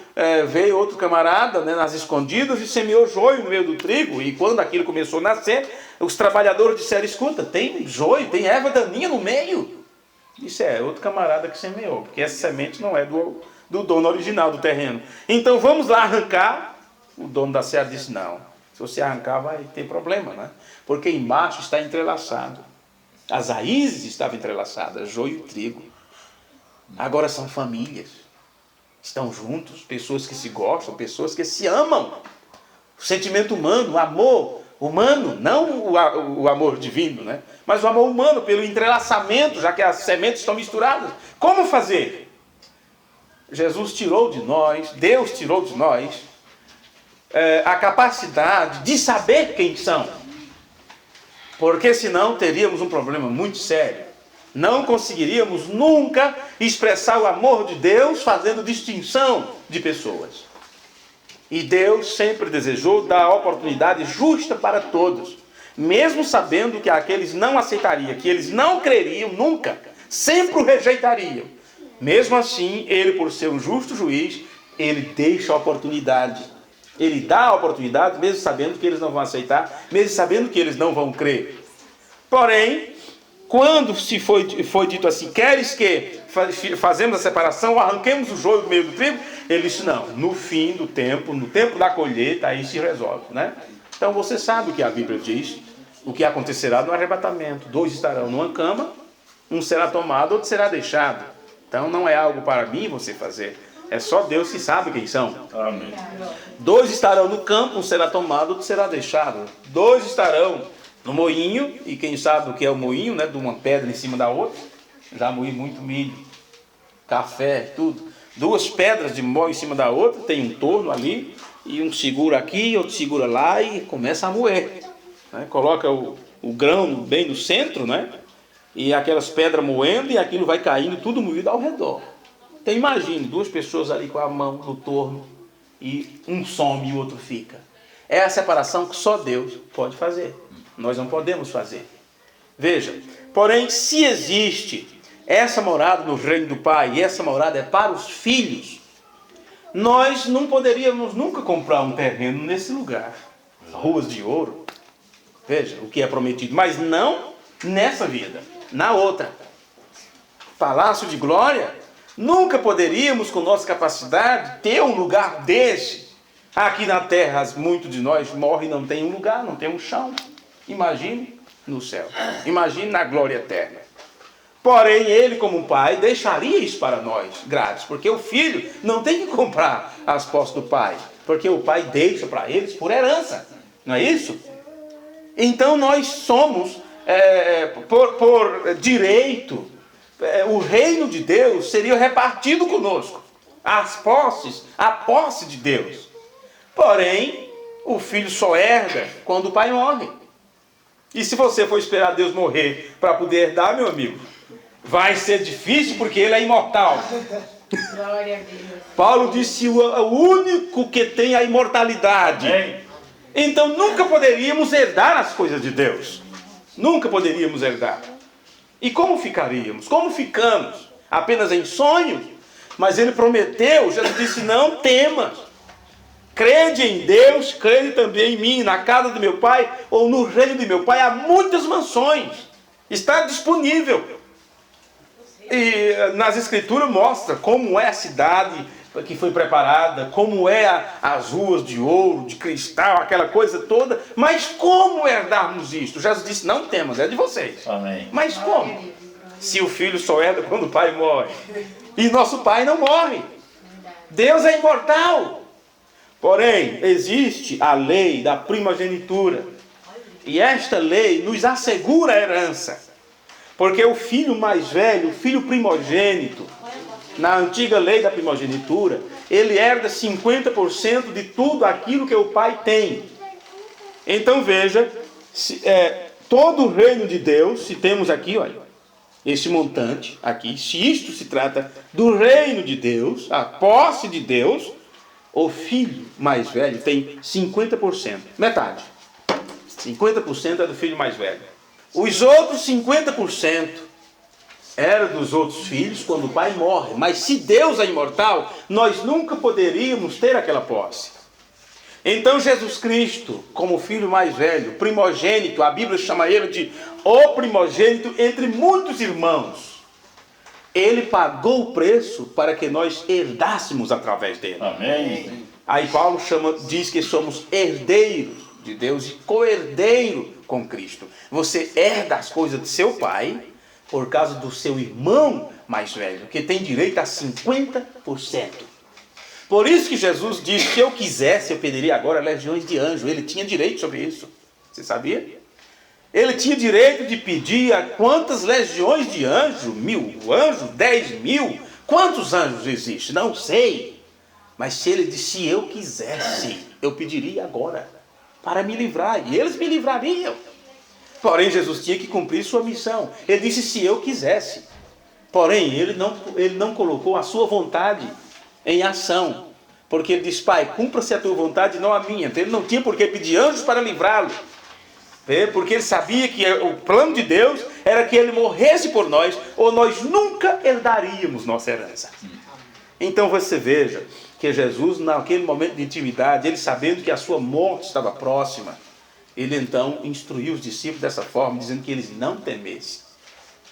veio outro camarada, nas escondidas, e semeou joio no meio do trigo. E quando aquilo começou a nascer, os trabalhadores disseram: escuta, tem joio, tem erva daninha no meio. Isso é outro camarada que semeou, porque essa semente não é do dono original do terreno. Então vamos lá arrancar. O dono da serra disse: não, se você arrancar vai ter problema, né? Porque embaixo está entrelaçado. As raízes estavam entrelaçadas, joio e trigo. Agora são famílias. Estão juntos, pessoas que se gostam, pessoas que se amam. O sentimento humano, o amor humano, não o amor divino, né? Mas o amor humano pelo entrelaçamento, já que as sementes estão misturadas. Como fazer? Jesus tirou de nós, Deus tirou de nós a capacidade de saber quem são. Porque senão teríamos um problema muito sério. Não conseguiríamos nunca expressar o amor de Deus fazendo distinção de pessoas. E Deus sempre desejou dar a oportunidade justa para todos. Mesmo sabendo que aqueles não aceitariam, que eles não creriam nunca, sempre o rejeitariam. Mesmo assim, Ele, por ser um justo juiz, Ele deixa a oportunidade. Ele dá a oportunidade, mesmo sabendo que eles não vão aceitar, mesmo sabendo que eles não vão crer. Porém, quando se foi dito assim: queres que fazemos a separação, arranquemos o joio do meio do trigo? Ele disse: não, no fim do tempo, no tempo da colheita, aí se resolve, né? Então você sabe o que a Bíblia diz. o que acontecerá no arrebatamento. 2 estarão numa cama, um será tomado, outro será deixado. Então não é algo para mim você fazer. É só Deus que sabe quem são. Amém. 2 estarão no campo, um será tomado, outro será deixado. 2 estarão no moinho, e quem sabe o que é o moinho, né? De uma pedra em cima da outra. Já moí muito milho, café, tudo. 2 pedras de moinho em cima da outra, tem um torno ali, e um segura aqui, outro segura lá, e começa a moer. Né? Coloca o grão bem no centro, né? E aquelas pedras moendo, e aquilo vai caindo, tudo moído ao redor. Então imagine 2 pessoas ali com a mão no torno, e um some e o outro fica. É a separação que só Deus pode fazer. Nós não podemos fazer. Veja, porém, se existe essa morada no reino do Pai, e essa morada é para os filhos, nós não poderíamos nunca comprar um terreno nesse lugar. Ruas de ouro. Veja, o que é prometido. Mas não nessa vida, na outra. Palácio de glória, nunca poderíamos, com nossa capacidade, ter um lugar desse. Aqui na terra, muitos de nós morrem e não tem um lugar, não tem um chão. Imagine no céu. Imagine na glória eterna. Porém, ele como pai deixaria isso para nós, grátis. Porque o filho não tem que comprar as posses do pai. Porque o pai deixa para eles por herança. Não é isso? Então nós somos, por direito, o reino de Deus seria repartido conosco. As posses, a posse de Deus. Porém, o filho só herda quando o pai morre. E se você for esperar Deus morrer para poder herdar, meu amigo, vai ser difícil porque ele é imortal. Glória a Deus. Paulo disse o único que tem a imortalidade. Então nunca poderíamos herdar as coisas de Deus. Nunca poderíamos herdar. E como ficaríamos? Como ficamos? Apenas em sonho? Mas ele prometeu, Jesus disse, não temas. Crede em Deus, crede também em mim. Na casa do meu pai, ou no reino de meu pai, há muitas mansões. Está disponível. E nas escrituras mostra como é a cidade que foi preparada, como é as ruas de ouro, de cristal, aquela coisa toda. Mas como herdarmos isto? Jesus disse, não temas, é de vocês. Amém. Mas como? Se o filho só herda quando o pai morre. E nosso pai não morre. Deus é imortal. Porém, existe a lei da primogenitura. E esta lei nos assegura a herança. Porque o filho mais velho, o filho primogênito, na antiga lei da primogenitura, ele herda 50% de tudo aquilo que o pai tem. Então veja, todo o reino de Deus, se temos aqui, olha, esse montante aqui, se isto se trata do reino de Deus, a posse de Deus, o filho mais velho tem 50%, metade. 50% é do filho mais velho. Os outros 50% era dos outros filhos quando o pai morre. Mas se Deus é imortal, nós nunca poderíamos ter aquela posse. Então Jesus Cristo, como filho mais velho, primogênito, a Bíblia chama ele de o primogênito entre muitos irmãos. Ele pagou o preço para que nós herdássemos através dele. Amém. Aí Paulo diz que somos herdeiros de Deus e co-herdeiro com Cristo. Você herda as coisas do seu pai por causa do seu irmão mais velho, que tem direito a 50%. Por isso que Jesus disse que se eu quisesse, eu pediria agora legiões de anjos. Ele tinha direito sobre isso. Você sabia? Ele tinha direito de pedir a quantas legiões de anjos? 1.000 anjos? 10.000? Quantos anjos existem? Não sei. Mas se ele disse, se eu quisesse, eu pediria agora, para me livrar. E eles me livrariam. Porém, Jesus tinha que cumprir sua missão. Ele disse, se eu quisesse. Porém, ele não colocou a sua vontade em ação. Porque ele disse, pai, cumpra-se a tua vontade e não a minha. Então ele não tinha por que pedir anjos para livrá-lo. Porque ele sabia que o plano de Deus era que ele morresse por nós, ou nós nunca herdaríamos nossa herança. Então você veja que Jesus, naquele momento de intimidade, ele sabendo que a sua morte estava próxima, ele então instruiu os discípulos dessa forma, dizendo que eles não temessem.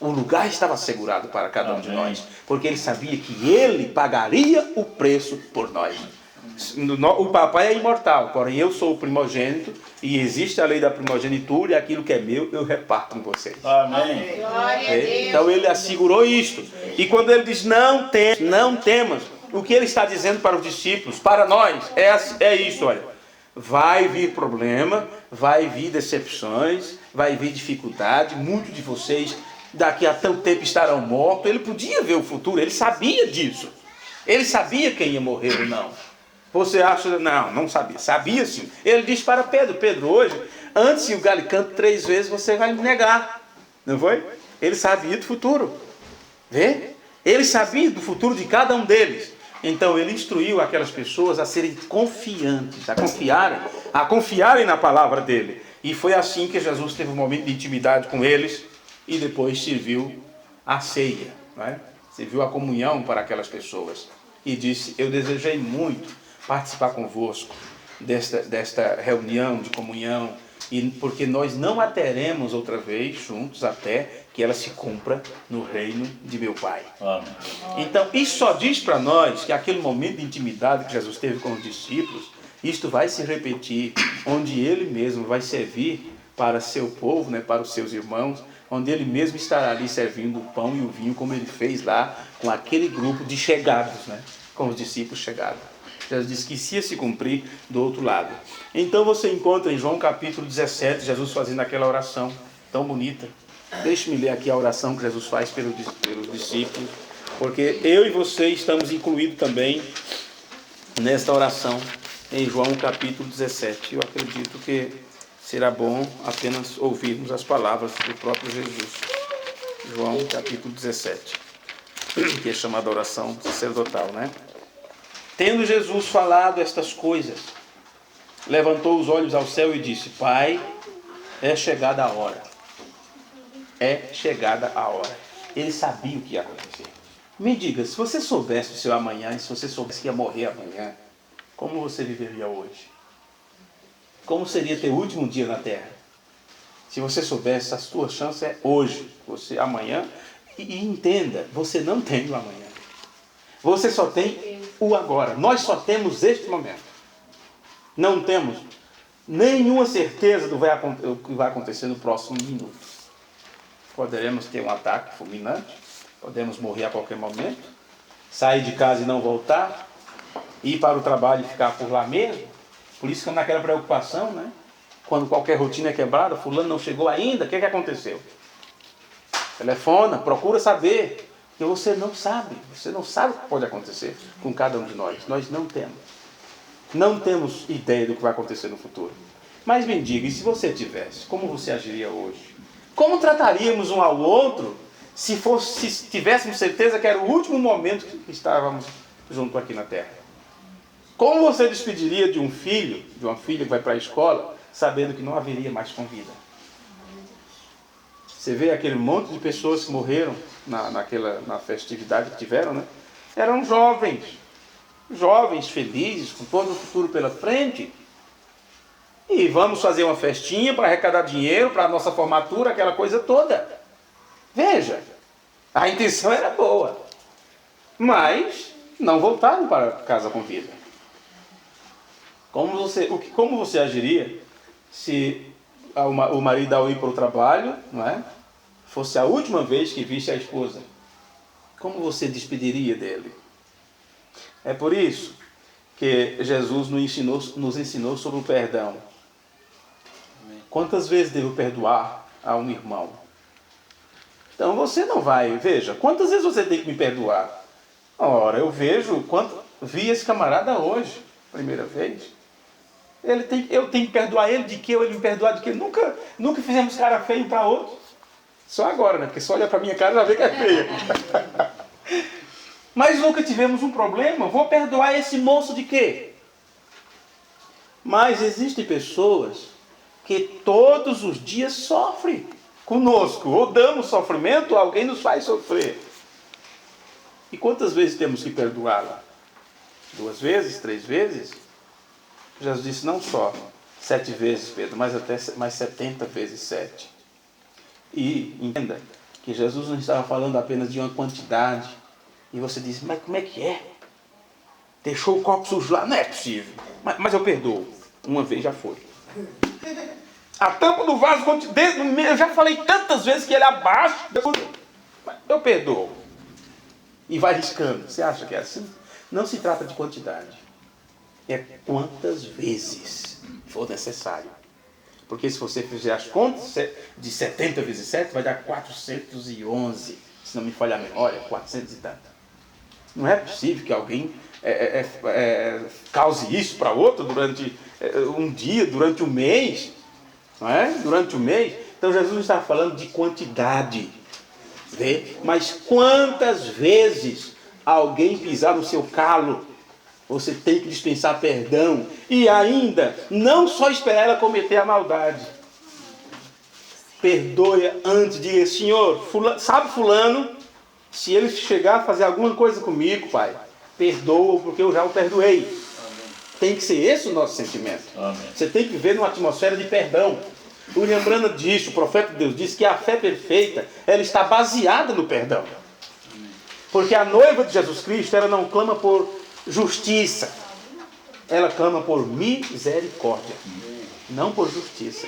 O lugar estava assegurado para cada um de nós, porque ele sabia que ele pagaria o preço por nós. O papai é imortal, porém eu sou o primogênito e existe a lei da primogenitura e aquilo que é meu eu reparto com vocês. Amém. Glória a Deus. Então ele assegurou isto. E quando ele diz não temas, o que ele está dizendo para os discípulos, para nós, é isso, olha. Vai vir problema, vai vir decepções, vai vir dificuldade, muitos de vocês daqui a tanto tempo estarão mortos. Ele podia ver o futuro, ele sabia disso. Ele sabia quem ia morrer ou não. Você acha, não sabia. Sabia sim. Ele disse para Pedro, Pedro, hoje, antes que o galho cante 3 vezes, você vai me negar. Não foi? Ele sabia do futuro. Vê? Ele sabia do futuro de cada um deles. Então ele instruiu aquelas pessoas a serem confiantes, a confiarem na palavra dele. E foi assim que Jesus teve um momento de intimidade com eles e depois serviu a ceia, não é? Serviu a comunhão para aquelas pessoas. E disse, eu desejei muito participar convosco desta reunião de comunhão, porque nós não a teremos outra vez juntos até que ela se cumpra no reino de meu Pai. Amém. Então, isso só diz para nós que aquele momento de intimidade que Jesus teve com os discípulos, isto vai se repetir, onde ele mesmo vai servir para seu povo, né, para os seus irmãos, onde ele mesmo estará ali servindo o pão e o vinho, como ele fez lá com aquele grupo de chegados, né, com os discípulos chegados. Jesus disse que isso ia se cumprir do outro lado. Então você encontra em João capítulo 17, Jesus fazendo aquela oração tão bonita. Deixe-me ler aqui a oração que Jesus faz pelos discípulos, porque eu e você estamos incluídos também nesta oração em João capítulo 17. Eu acredito que será bom apenas ouvirmos as palavras do próprio Jesus. João capítulo 17, que é chamada oração sacerdotal, né? Tendo Jesus falado estas coisas, levantou os olhos ao céu e disse, Pai, é chegada a hora. É chegada a hora. Ele sabia o que ia acontecer. Me diga, se você soubesse o seu amanhã, e se você soubesse que ia morrer amanhã, como você viveria hoje? Como seria teu último dia na terra? Se você soubesse, a sua chance é hoje, você amanhã. E entenda, você não tem o amanhã. Você só tem o agora. Nós só temos este momento. Não temos nenhuma certeza do que vai acontecer no próximo minuto. Poderemos ter um ataque fulminante, podemos morrer a qualquer momento, sair de casa e não voltar, ir para o trabalho e ficar por lá mesmo. Por isso que naquela preocupação, né? Quando qualquer rotina é quebrada, fulano não chegou ainda, o que aconteceu? Telefona, procura saber. Porque você não sabe o que pode acontecer com cada um de nós. Nós não temos. Não temos ideia do que vai acontecer no futuro. Mas me diga, e se você tivesse, como você agiria hoje? Como trataríamos um ao outro se tivéssemos certeza que era o último momento que estávamos junto aqui na Terra? Como você despediria de um filho, de uma filha que vai para a escola, sabendo que não haveria mais convida? Você vê aquele monte de pessoas que morreram na festividade que tiveram, né? Eram jovens felizes, com todo o futuro pela frente. E vamos fazer uma festinha para arrecadar dinheiro para a nossa formatura, aquela coisa toda. Veja, a intenção era boa, mas não voltaram para casa com vida. Como você agiria se o marido ao ir para o trabalho, não é? Fosse a última vez que visse a esposa? Como você despediria dele? É por isso que Jesus nos ensinou sobre o perdão. Quantas vezes devo perdoar a um irmão? Então você não vai, veja, quantas vezes você tem que me perdoar? Ora, eu vi esse camarada hoje, primeira vez. Eu tenho que perdoar ele de quê? Ele me perdoar de quê? Nunca fizemos cara feio para outro. Só agora, né? Porque só olha para minha cara e já vê que é feia. Mas nunca tivemos um problema. Vou perdoar esse moço de quê? Mas existem pessoas que todos os dias sofrem conosco. Ou damos sofrimento, ou alguém nos faz sofrer. E quantas vezes temos que perdoá-la? 2 vezes? 3 vezes? Jesus disse não só 7 vezes, Pedro, mas até mais 70 vezes 7. E entenda que Jesus não estava falando apenas de uma quantidade. E você diz, mas como é que é? Deixou o copo sujo lá, não é possível. Mas eu perdoo. Uma vez já foi. A tampa do vaso, eu já falei tantas vezes que ele abaixa, eu perdoo. E vai riscando. Você acha que é assim? Não se trata de quantidade. É quantas vezes for necessário. Porque se você fizer as contas de 70 vezes 7, vai dar 411. Se não me falha a memória, 400 e tanto. Não é possível que alguém cause isso para outro durante um dia, durante um mês. Não é? Durante um mês. Então Jesus está falando de quantidade. Vê? Mas quantas vezes alguém pisar no seu calo, você tem que dispensar perdão. E ainda, não só esperar ela cometer a maldade. Perdoe antes, diga: Senhor, sabe fulano? Se ele chegar a fazer alguma coisa comigo, Pai, perdoa, porque eu já o perdoei. Amém. Tem que ser esse o nosso sentimento. Amém. Você tem que viver numa atmosfera de perdão. O William Branham disse, o profeta de Deus disse, que a fé perfeita, ela está baseada no perdão. Amém. Porque a noiva de Jesus Cristo, ela não clama por justiça. Ela clama por misericórdia. Amém. Não por justiça.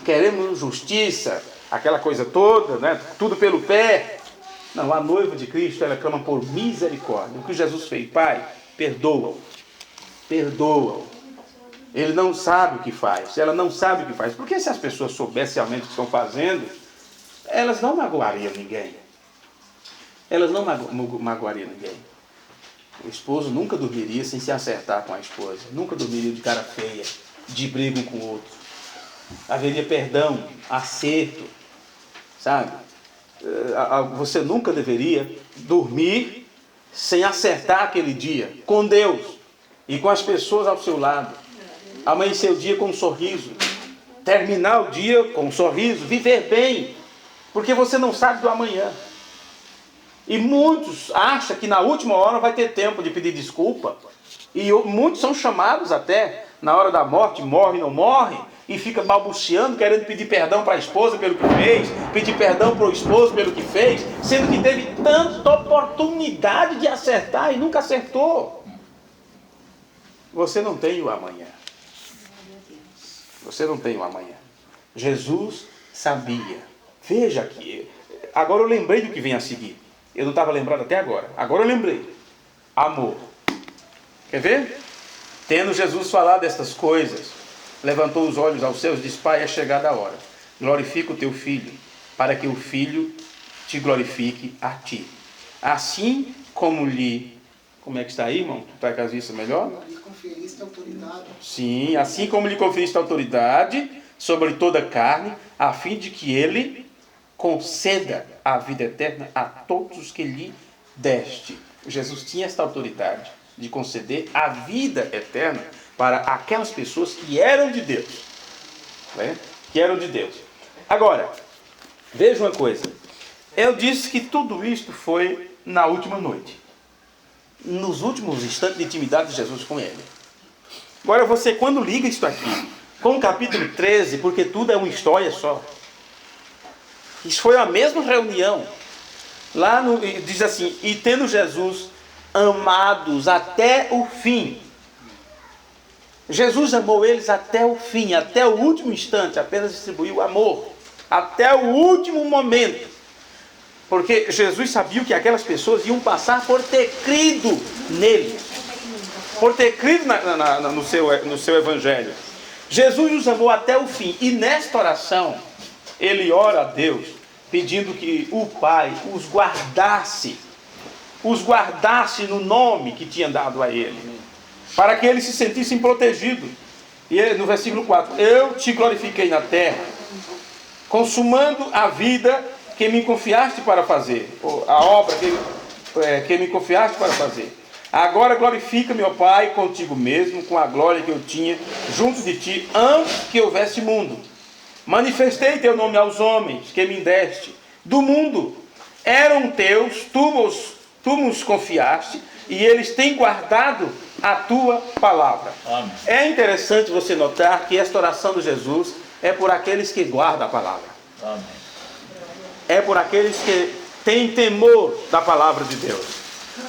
Queremos justiça, aquela coisa toda, né? Tudo pelo pé. Não, a noiva de Cristo, ela clama por misericórdia. O que Jesus fez? Pai, perdoa-o. Perdoa-o. Ele não sabe o que faz. Ela não sabe o que faz. Porque se as pessoas soubessem realmente o que estão fazendo, elas não magoariam ninguém. Elas não magoariam ninguém. O esposo nunca dormiria sem se acertar com a esposa. Nunca dormiria de cara feia, de briga um com o outro. Haveria perdão, acerto, sabe? Você nunca deveria dormir sem acertar aquele dia com Deus e com as pessoas ao seu lado. Amanhecer o dia com um sorriso, terminar o dia com um sorriso, viver bem, porque você não sabe do amanhã. E muitos acham que na última hora vai ter tempo de pedir desculpa, e muitos são chamados até na hora da morte, morre, não morre, e fica balbuciando, querendo pedir perdão para a esposa pelo que fez, pedir perdão para o esposo pelo que fez, sendo que teve tanta oportunidade de acertar e nunca acertou. Você não tem o amanhã. Você não tem o amanhã. Jesus sabia. Veja aqui. Agora eu lembrei do que vem a seguir. Eu não estava lembrado até agora. Agora eu lembrei. Amor. Quer ver? Tendo Jesus falado estas coisas, levantou os olhos aos céus e disse: Pai, é chegada a hora. Glorifica o teu filho, para que o filho te glorifique a ti. Assim como lhe... Como é que está aí, irmão? Tu está com as vistas melhor? Lhe conferiste autoridade. Sim, assim como lhe conferiste autoridade sobre toda a carne, a fim de que ele conceda a vida eterna a todos os que lhe deste. Jesus tinha esta autoridade de conceder a vida eterna para aquelas pessoas que eram de Deus. Né? Que eram de Deus. Agora, veja uma coisa. Eu disse que tudo isto foi na última noite. Nos últimos instantes de intimidade de Jesus com ele. Agora você, quando liga isso aqui com o capítulo 13, porque tudo é uma história só. Isso foi a mesma reunião. Lá diz assim: e tendo Jesus amados até o fim. Jesus amou eles até o fim, até o último instante, apenas distribuiu amor, até o último momento. Porque Jesus sabia que aquelas pessoas iam passar por ter crido nele, por ter crido no seu evangelho. Jesus os amou até o fim, e nesta oração, ele ora a Deus, pedindo que o Pai os guardasse no nome que tinha dado a ele, para que eles se sentissem protegidos. E no versículo 4, eu te glorifiquei na terra, consumando a vida que me confiaste para fazer, a obra que me confiaste para fazer. Agora glorifica-me, ó Pai, contigo mesmo, com a glória que eu tinha junto de ti, antes que houvesse mundo. Manifestei teu nome aos homens que me deste. Do mundo eram teus, tu nos confiaste, e eles têm guardado a tua palavra. Amém. É interessante você notar que esta oração de Jesus é por aqueles que guardam a palavra. Amém. É por aqueles que têm temor da palavra de Deus.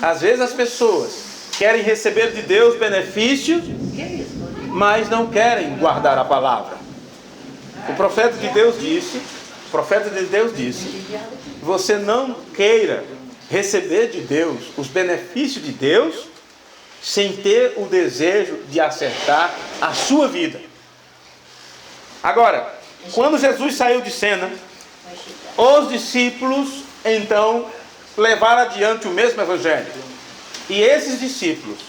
Às vezes as pessoas querem receber de Deus benefícios, mas não querem guardar a palavra. O profeta de Deus disse, você não queira receber de Deus os benefícios de Deus sem ter o desejo de acertar a sua vida. Agora, quando Jesus saiu de cena, os discípulos então levaram adiante o mesmo evangelho. E esses discípulos,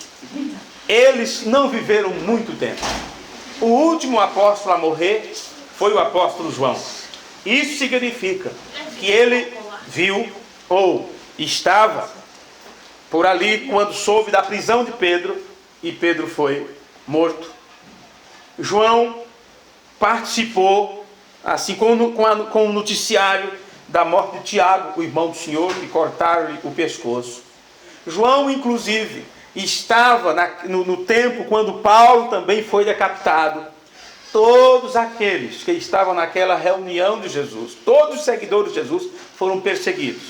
eles não viveram muito tempo. O último apóstolo a morrer foi o apóstolo João. Isso significa que ele viu ou estava por ali quando soube da prisão de Pedro e Pedro foi morto. João participou, assim como com o noticiário da morte de Tiago, o irmão do Senhor, que cortaram-lhe o pescoço. João, inclusive, estava no tempo quando Paulo também foi decapitado. Todos aqueles que estavam naquela reunião de Jesus, todos os seguidores de Jesus, foram perseguidos.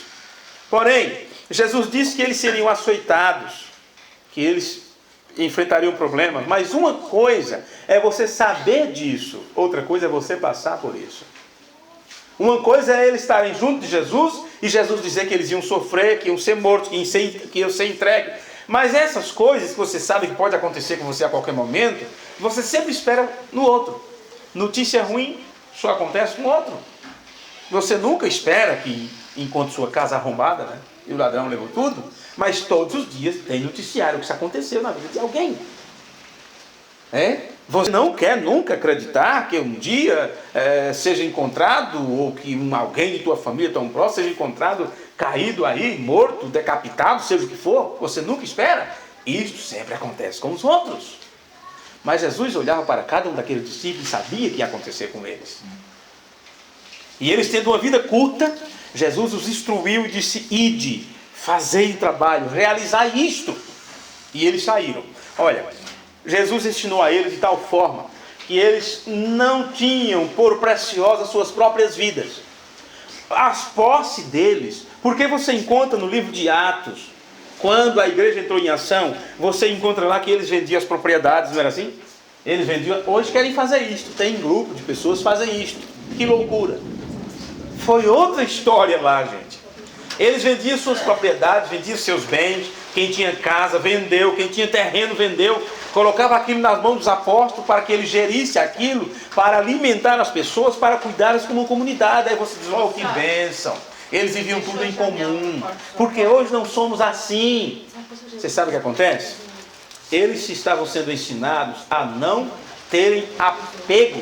Porém, Jesus disse que eles seriam açoitados, que eles enfrentariam problemas. Mas uma coisa é você saber disso, outra coisa é você passar por isso. Uma coisa é eles estarem junto de Jesus e Jesus dizer que eles iam sofrer, que iam ser mortos, que iam ser entregues. Mas essas coisas que você sabe que pode acontecer com você a qualquer momento, você sempre espera no outro. Notícia ruim só acontece com o outro. Você nunca espera que encontre sua casa arrombada, né? E o ladrão levou tudo. Mas todos os dias tem noticiário que isso aconteceu na vida de alguém. Você não quer nunca acreditar que um dia seja encontrado, ou que alguém de tua família tão próximo seja encontrado caído aí, morto, decapitado, seja o que for. Você nunca espera. Isso sempre acontece com os outros. Mas Jesus olhava para cada um daqueles discípulos e sabia que ia acontecer com eles. E eles, tendo uma vida curta, Jesus os instruiu e disse: ide, fazei o trabalho, realizai isto. E eles saíram. Olha, Jesus ensinou a eles de tal forma que eles não tinham por preciosas suas próprias vidas. As posses deles, porque você encontra no livro de Atos, quando a igreja entrou em ação, você encontra lá que eles vendiam as propriedades, não era assim? Eles vendiam, hoje querem fazer isto, tem grupo de pessoas que fazem isto. Que loucura! Foi outra história lá, gente. Eles vendiam suas propriedades, vendiam seus bens. Quem tinha casa vendeu, quem tinha terreno vendeu. Colocava aquilo nas mãos dos apóstolos para que eles gerissem aquilo, para alimentar as pessoas, para cuidá-las como comunidade. Aí você diz: oh, que bênção! Eles viviam tudo em comum. Porque hoje não somos assim. Você sabe o que acontece? Eles estavam sendo ensinados a não terem apego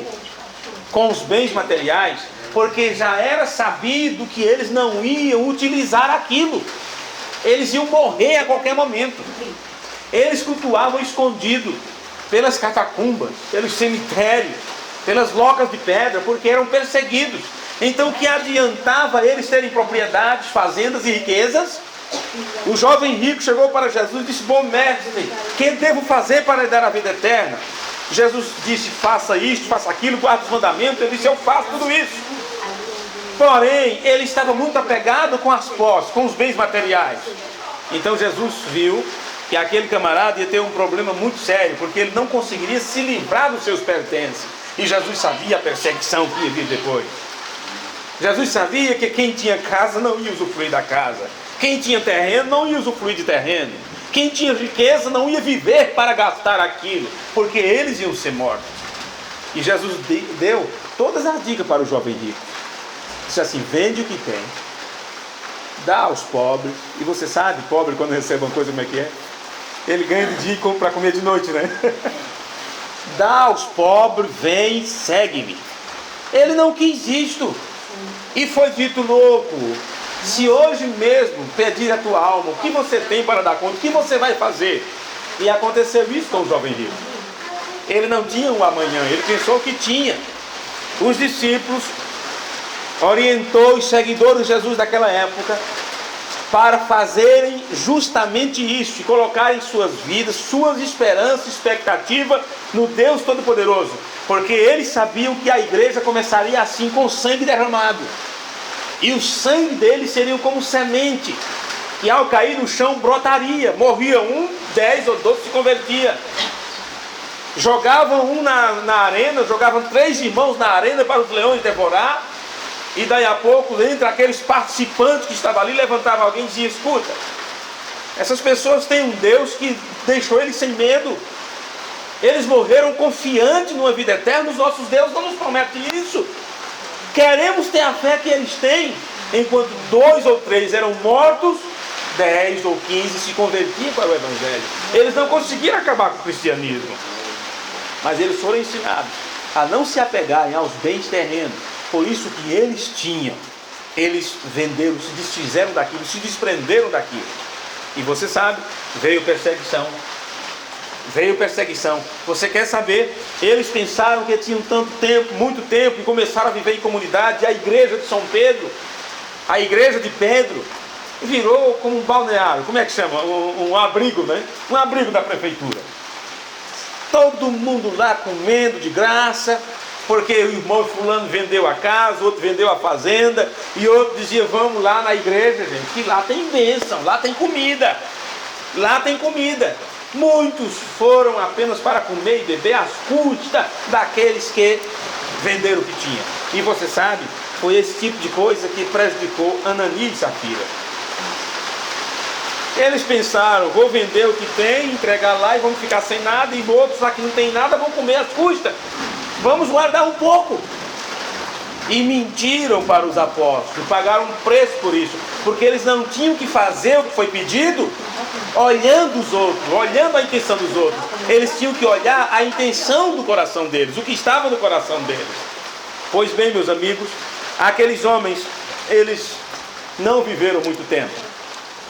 com os bens materiais, porque já era sabido que eles não iam utilizar aquilo. Eles iam morrer a qualquer momento. Eles cultuavam escondido pelas catacumbas, pelos cemitérios, pelas locas de pedra, porque eram perseguidos. Então, o que adiantava eles terem propriedades, fazendas e riquezas? O jovem rico chegou para Jesus e disse: bom mestre, que devo fazer para dar a vida eterna? Jesus disse: faça isto, faça aquilo, guarde os mandamentos. Ele disse: eu faço tudo isso. Porém, ele estava muito apegado com as posses, com os bens materiais. Então Jesus viu que aquele camarada ia ter um problema muito sério, porque ele não conseguiria se livrar dos seus pertences. E Jesus sabia a perseguição que ia vir depois. Jesus sabia que quem tinha casa não ia usufruir da casa. Quem tinha terreno não ia usufruir de terreno. Quem tinha riqueza não ia viver para gastar aquilo, porque eles iam ser mortos. E Jesus deu todas as dicas para o jovem rico. Disse assim: vende o que tem, dá aos pobres. E você sabe, pobre quando recebe uma coisa, como é que é? Ele ganha de dia e compra para comer de noite, né? Dá aos pobres, vem, segue-me. Ele não quis isto. E foi dito: louco, se hoje mesmo pedir a tua alma, o que você tem para dar conta? O que você vai fazer? E aconteceu isso com o jovem rico. Ele não tinha um amanhã, ele pensou que tinha. Os discípulos orientou os seguidores de Jesus daquela época para fazerem justamente isso, e colocarem suas vidas, suas esperanças, expectativa no Deus Todo-Poderoso, porque eles sabiam que a igreja começaria assim, com sangue derramado, e o sangue deles seria como semente que ao cair no chão brotaria. Morria um, 10 ou 12 se convertia. Jogavam um na arena, jogavam 3 irmãos na arena para os leões devorar. E daí a pouco, entre aqueles participantes que estavam ali, levantava alguém e dizia: escuta, essas pessoas têm um Deus que deixou eles sem medo. Eles morreram confiantes numa vida eterna. Os nossos deuses não nos prometem isso. Queremos ter a fé que eles têm. Enquanto 2 ou 3 eram mortos, 10 ou 15 se convertiam para o Evangelho. Eles não conseguiram acabar com o cristianismo, mas eles foram ensinados a não se apegarem aos bens terrenos. Por isso que eles tinham, eles venderam, se desfizeram daquilo, se desprenderam daquilo. E você sabe, veio perseguição. Veio perseguição. Você quer saber? Eles pensaram que tinham tanto tempo, muito tempo, e começaram a viver em comunidade. A igreja de São Pedro, a igreja de Pedro, virou como um balneário. Como é que chama? Um abrigo, né? Um abrigo da prefeitura. Todo mundo lá comendo de graça, porque o irmão fulano vendeu a casa, outro vendeu a fazenda, e outro dizia: vamos lá na igreja, gente, que lá tem bênção, lá tem comida. Lá tem comida. Muitos foram apenas para comer e beber às custas daqueles que venderam o que tinham. E você sabe, foi esse tipo de coisa que prejudicou Ananias e Safira. Eles pensaram: vou vender o que tem, entregar lá e vamos ficar sem nada, e outros lá que não tem nada vão comer às custas. Vamos guardar um pouco. E mentiram para os apóstolos, pagaram um preço por isso, porque eles não tinham que fazer o que foi pedido olhando os outros, olhando a intenção dos outros. Eles tinham que olhar a intenção do coração deles, o que estava no coração deles. Pois bem, meus amigos, aqueles homens, eles não viveram muito tempo.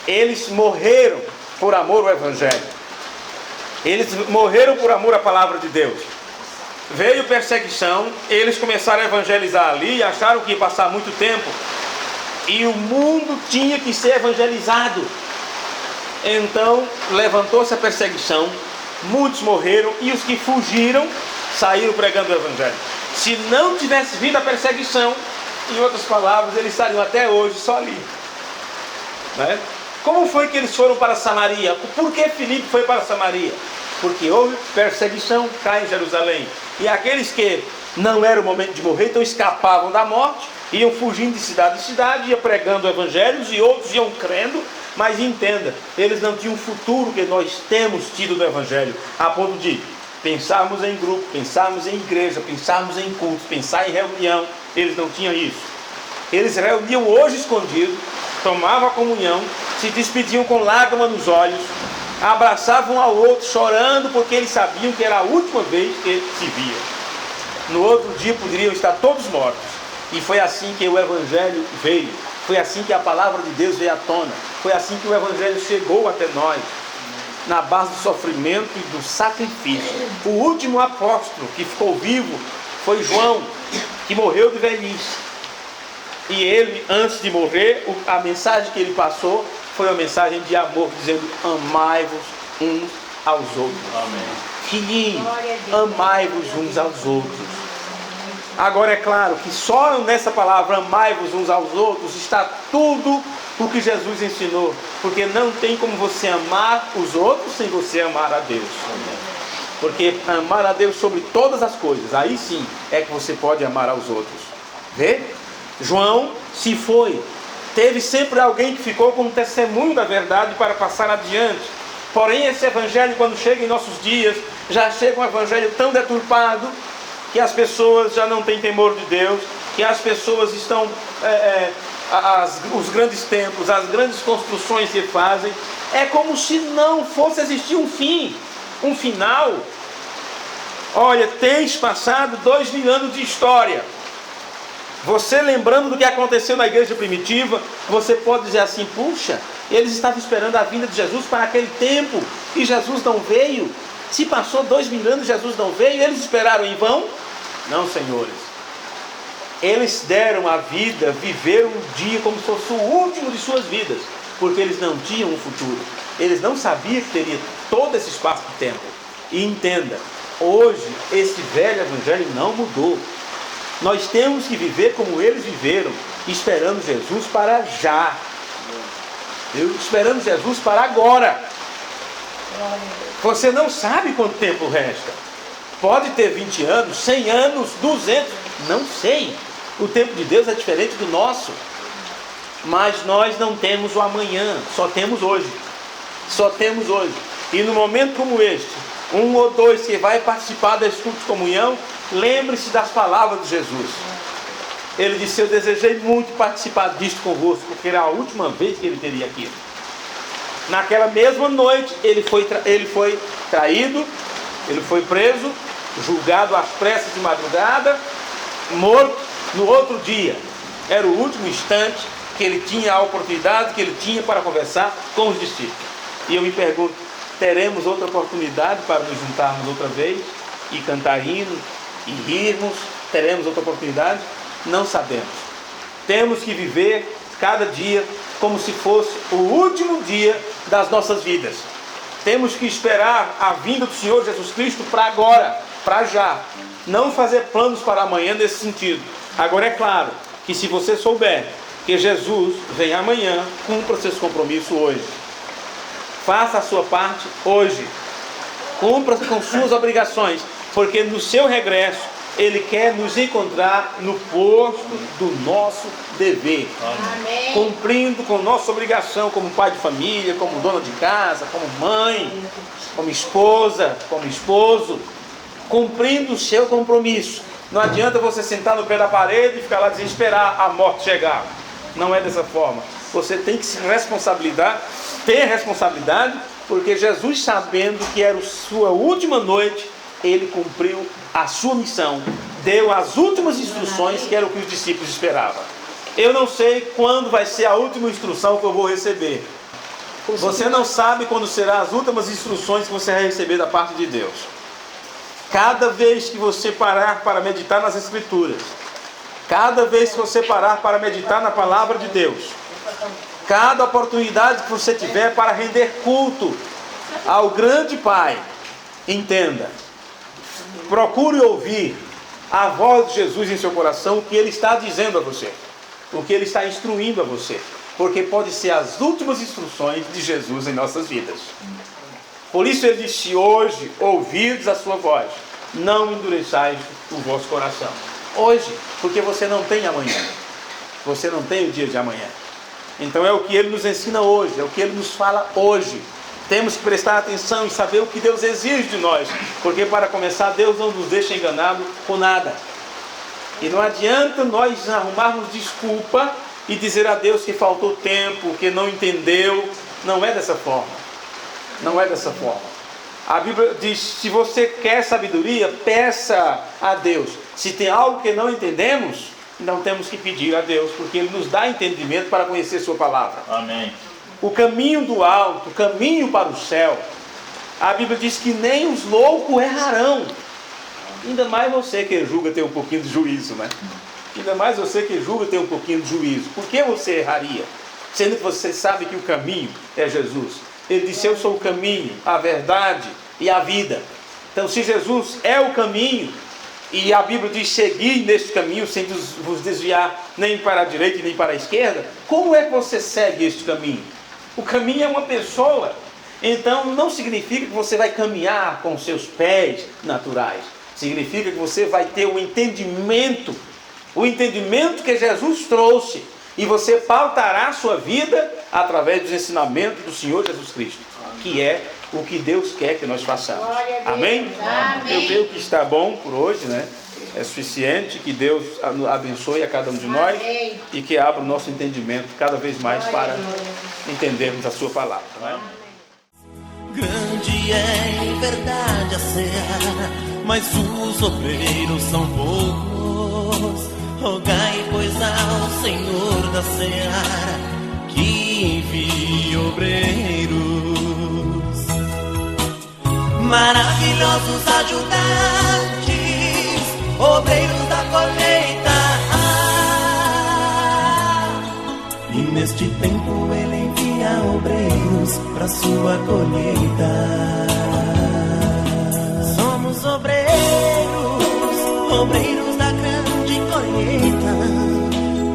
Eles morreram por amor ao Evangelho. Eles morreram por amor à palavra de Deus. Veio perseguição, eles começaram a evangelizar ali e acharam que ia passar muito tempo. E o mundo tinha que ser evangelizado. Então levantou-se a perseguição, muitos morreram, e os que fugiram saíram pregando o Evangelho. Se não tivesse vindo a perseguição, em outras palavras, eles estariam até hoje só ali, né? Como foi que eles foram para Samaria? Por que Filipe foi para Samaria? Porque houve perseguição cá em Jerusalém. E aqueles que não era o momento de morrer, então escapavam da morte, iam fugindo de cidade em cidade, iam pregando evangelhos, e outros iam crendo. Mas entenda, eles não tinham o futuro que nós temos tido no Evangelho, a ponto de pensarmos em grupo, pensarmos em igreja, pensarmos em cultos, pensar em reunião. Eles não tinham isso. Eles reuniam hoje escondido, tomavam a comunhão, se despediam com lágrimas nos olhos, abraçavam um ao outro, chorando, porque eles sabiam que era a última vez que se viam. No outro dia poderiam estar todos mortos. E foi assim que o Evangelho veio. Foi assim que a palavra de Deus veio à tona. Foi assim que o Evangelho chegou até nós, na base do sofrimento e do sacrifício. O último apóstolo que ficou vivo foi João, que morreu de velhice. E ele, antes de morrer, a mensagem que ele passou foi uma mensagem de amor, dizendo: amai-vos uns aos outros. Amém. Filhinhos, amai-vos uns aos outros. Agora é claro que só nessa palavra amai-vos uns aos outros está tudo o que Jesus ensinou, porque não tem como você amar os outros sem você amar a Deus. Porque amar a Deus sobre todas as coisas, aí sim é que você pode amar aos outros. Vê? João se foi, teve sempre alguém que ficou como testemunho da verdade para passar adiante. Porém esse evangelho, quando chega em nossos dias, já chega um evangelho tão deturpado que as pessoas já não têm temor de Deus, que as pessoas estão, os grandes templos, as grandes construções que fazem, é como se não fosse existir um fim, um final. Olha, tens passado 2000 anos de história. Você lembrando do que aconteceu na igreja primitiva, você pode dizer assim: puxa, eles estavam esperando a vinda de Jesus para aquele tempo, e Jesus não veio. Se passou 2000 anos, Jesus não veio, eles esperaram em vão? Não, senhores. Eles deram a vida, viveram um dia como se fosse o último de suas vidas, porque eles não tinham um futuro. Eles não sabiam que teria todo esse espaço de tempo. E entenda, hoje esse velho evangelho não mudou. Nós temos que viver como eles viveram, esperando Jesus para já. Esperamos Jesus para agora. Você não sabe quanto tempo resta. Pode ter 20 anos, 100 anos, 200, não sei. O tempo de Deus é diferente do nosso. Mas nós não temos o amanhã, só temos hoje. Só temos hoje. E no momento como este, 1 ou 2 que vai participar desse culto de comunhão, lembre-se das palavras de Jesus. Ele disse: eu desejei muito participar disto convosco, porque era a última vez que ele teria aqui. Naquela mesma noite, ele foi traído, ele foi preso, julgado às pressas de madrugada, morto no outro dia. Era o último instante que ele tinha a oportunidade, que ele tinha para conversar com os discípulos. E eu me pergunto, teremos outra oportunidade para nos juntarmos outra vez e cantar hinos e rirmos? Teremos outra oportunidade? Não sabemos. Temos que viver cada dia como se fosse o último dia das nossas vidas. Temos que esperar a vinda do Senhor Jesus Cristo para agora, para já. Não fazer planos para amanhã nesse sentido. Agora é claro que se você souber que Jesus vem amanhã, cumpra seus compromissos hoje. Faça a sua parte hoje. Cumpra com suas obrigações, porque no seu regresso Ele quer nos encontrar no posto do nosso dever. Amém. Cumprindo com nossa obrigação como pai de família, como dona de casa, como mãe, como esposa, como esposo. Cumprindo o seu compromisso. Não adianta você sentar no pé da parede e ficar lá dizendo esperar a morte chegar. Não é dessa forma. Você tem que se responsabilizar, ter responsabilidade, porque Jesus, sabendo que era a sua última noite, Ele cumpriu a sua missão, deu as últimas instruções, que era o que os discípulos esperavam. Eu não sei quando vai ser a última instrução que eu vou receber. Você não sabe quando serão as últimas instruções que você vai receber da parte de Deus. Cada vez que você parar para meditar nas Escrituras, cada vez que você parar para meditar na Palavra de Deus, cada oportunidade que você tiver para render culto ao grande Pai, entenda, procure ouvir a voz de Jesus em seu coração, o que Ele está dizendo a você, o que Ele está instruindo a você, porque pode ser as últimas instruções de Jesus em nossas vidas. Por isso Ele disse: hoje ouvirdes a sua voz, não endureçais o vosso coração. Hoje, porque você não tem amanhã, você não tem o dia de amanhã. Então é o que Ele nos ensina hoje, é o que Ele nos fala hoje. Temos que prestar atenção e saber o que Deus exige de nós, porque para começar, Deus não nos deixa enganado com nada. E não adianta nós arrumarmos desculpa e dizer a Deus que faltou tempo, que não entendeu. Não é dessa forma. Não é dessa forma. A Bíblia diz: se você quer sabedoria, peça a Deus. Se tem algo que não entendemos, não temos que pedir a Deus, porque Ele nos dá entendimento para conhecer Sua palavra. Amém. O caminho do alto, o caminho para o céu, a Bíblia diz que nem os loucos errarão. Ainda mais você que julga ter um pouquinho de juízo, né? Ainda mais você que julga ter um pouquinho de juízo. Por que você erraria? Sendo que você sabe que o caminho é Jesus. Ele disse: eu sou o caminho, a verdade e a vida. Então, se Jesus é o caminho, e a Bíblia diz: seguir neste caminho sem vos desviar nem para a direita nem para a esquerda, como é que você segue este caminho? O caminho é uma pessoa. Então não significa que você vai caminhar com seus pés naturais. Significa que você vai ter o entendimento que Jesus trouxe, e você pautará a sua vida através dos ensinamentos do Senhor Jesus Cristo, que é o que Deus quer que nós façamos. Amém? Amém? Eu creio que está bom por hoje, né? É suficiente. Que Deus abençoe a cada um de nós. Amém. E que abra o nosso entendimento cada vez mais para entendermos a sua palavra. Amém? Grande é em verdade a seara, mas os obreiros são poucos. Rogai, pois, ao Senhor da seara que envie obreiros, maravilhosos ajudantes, obreiros da colheita. E neste tempo Ele envia obreiros para sua colheita. Somos obreiros da grande colheita,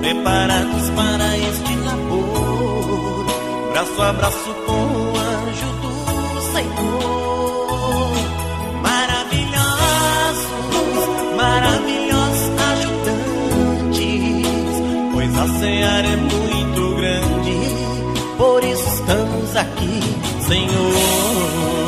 preparados para este labor, braço a braço com o anjo do Senhor. Maravilhosos, maravilhosos ajudantes, pois a seara é muito grande, por isso estamos aqui, Senhor.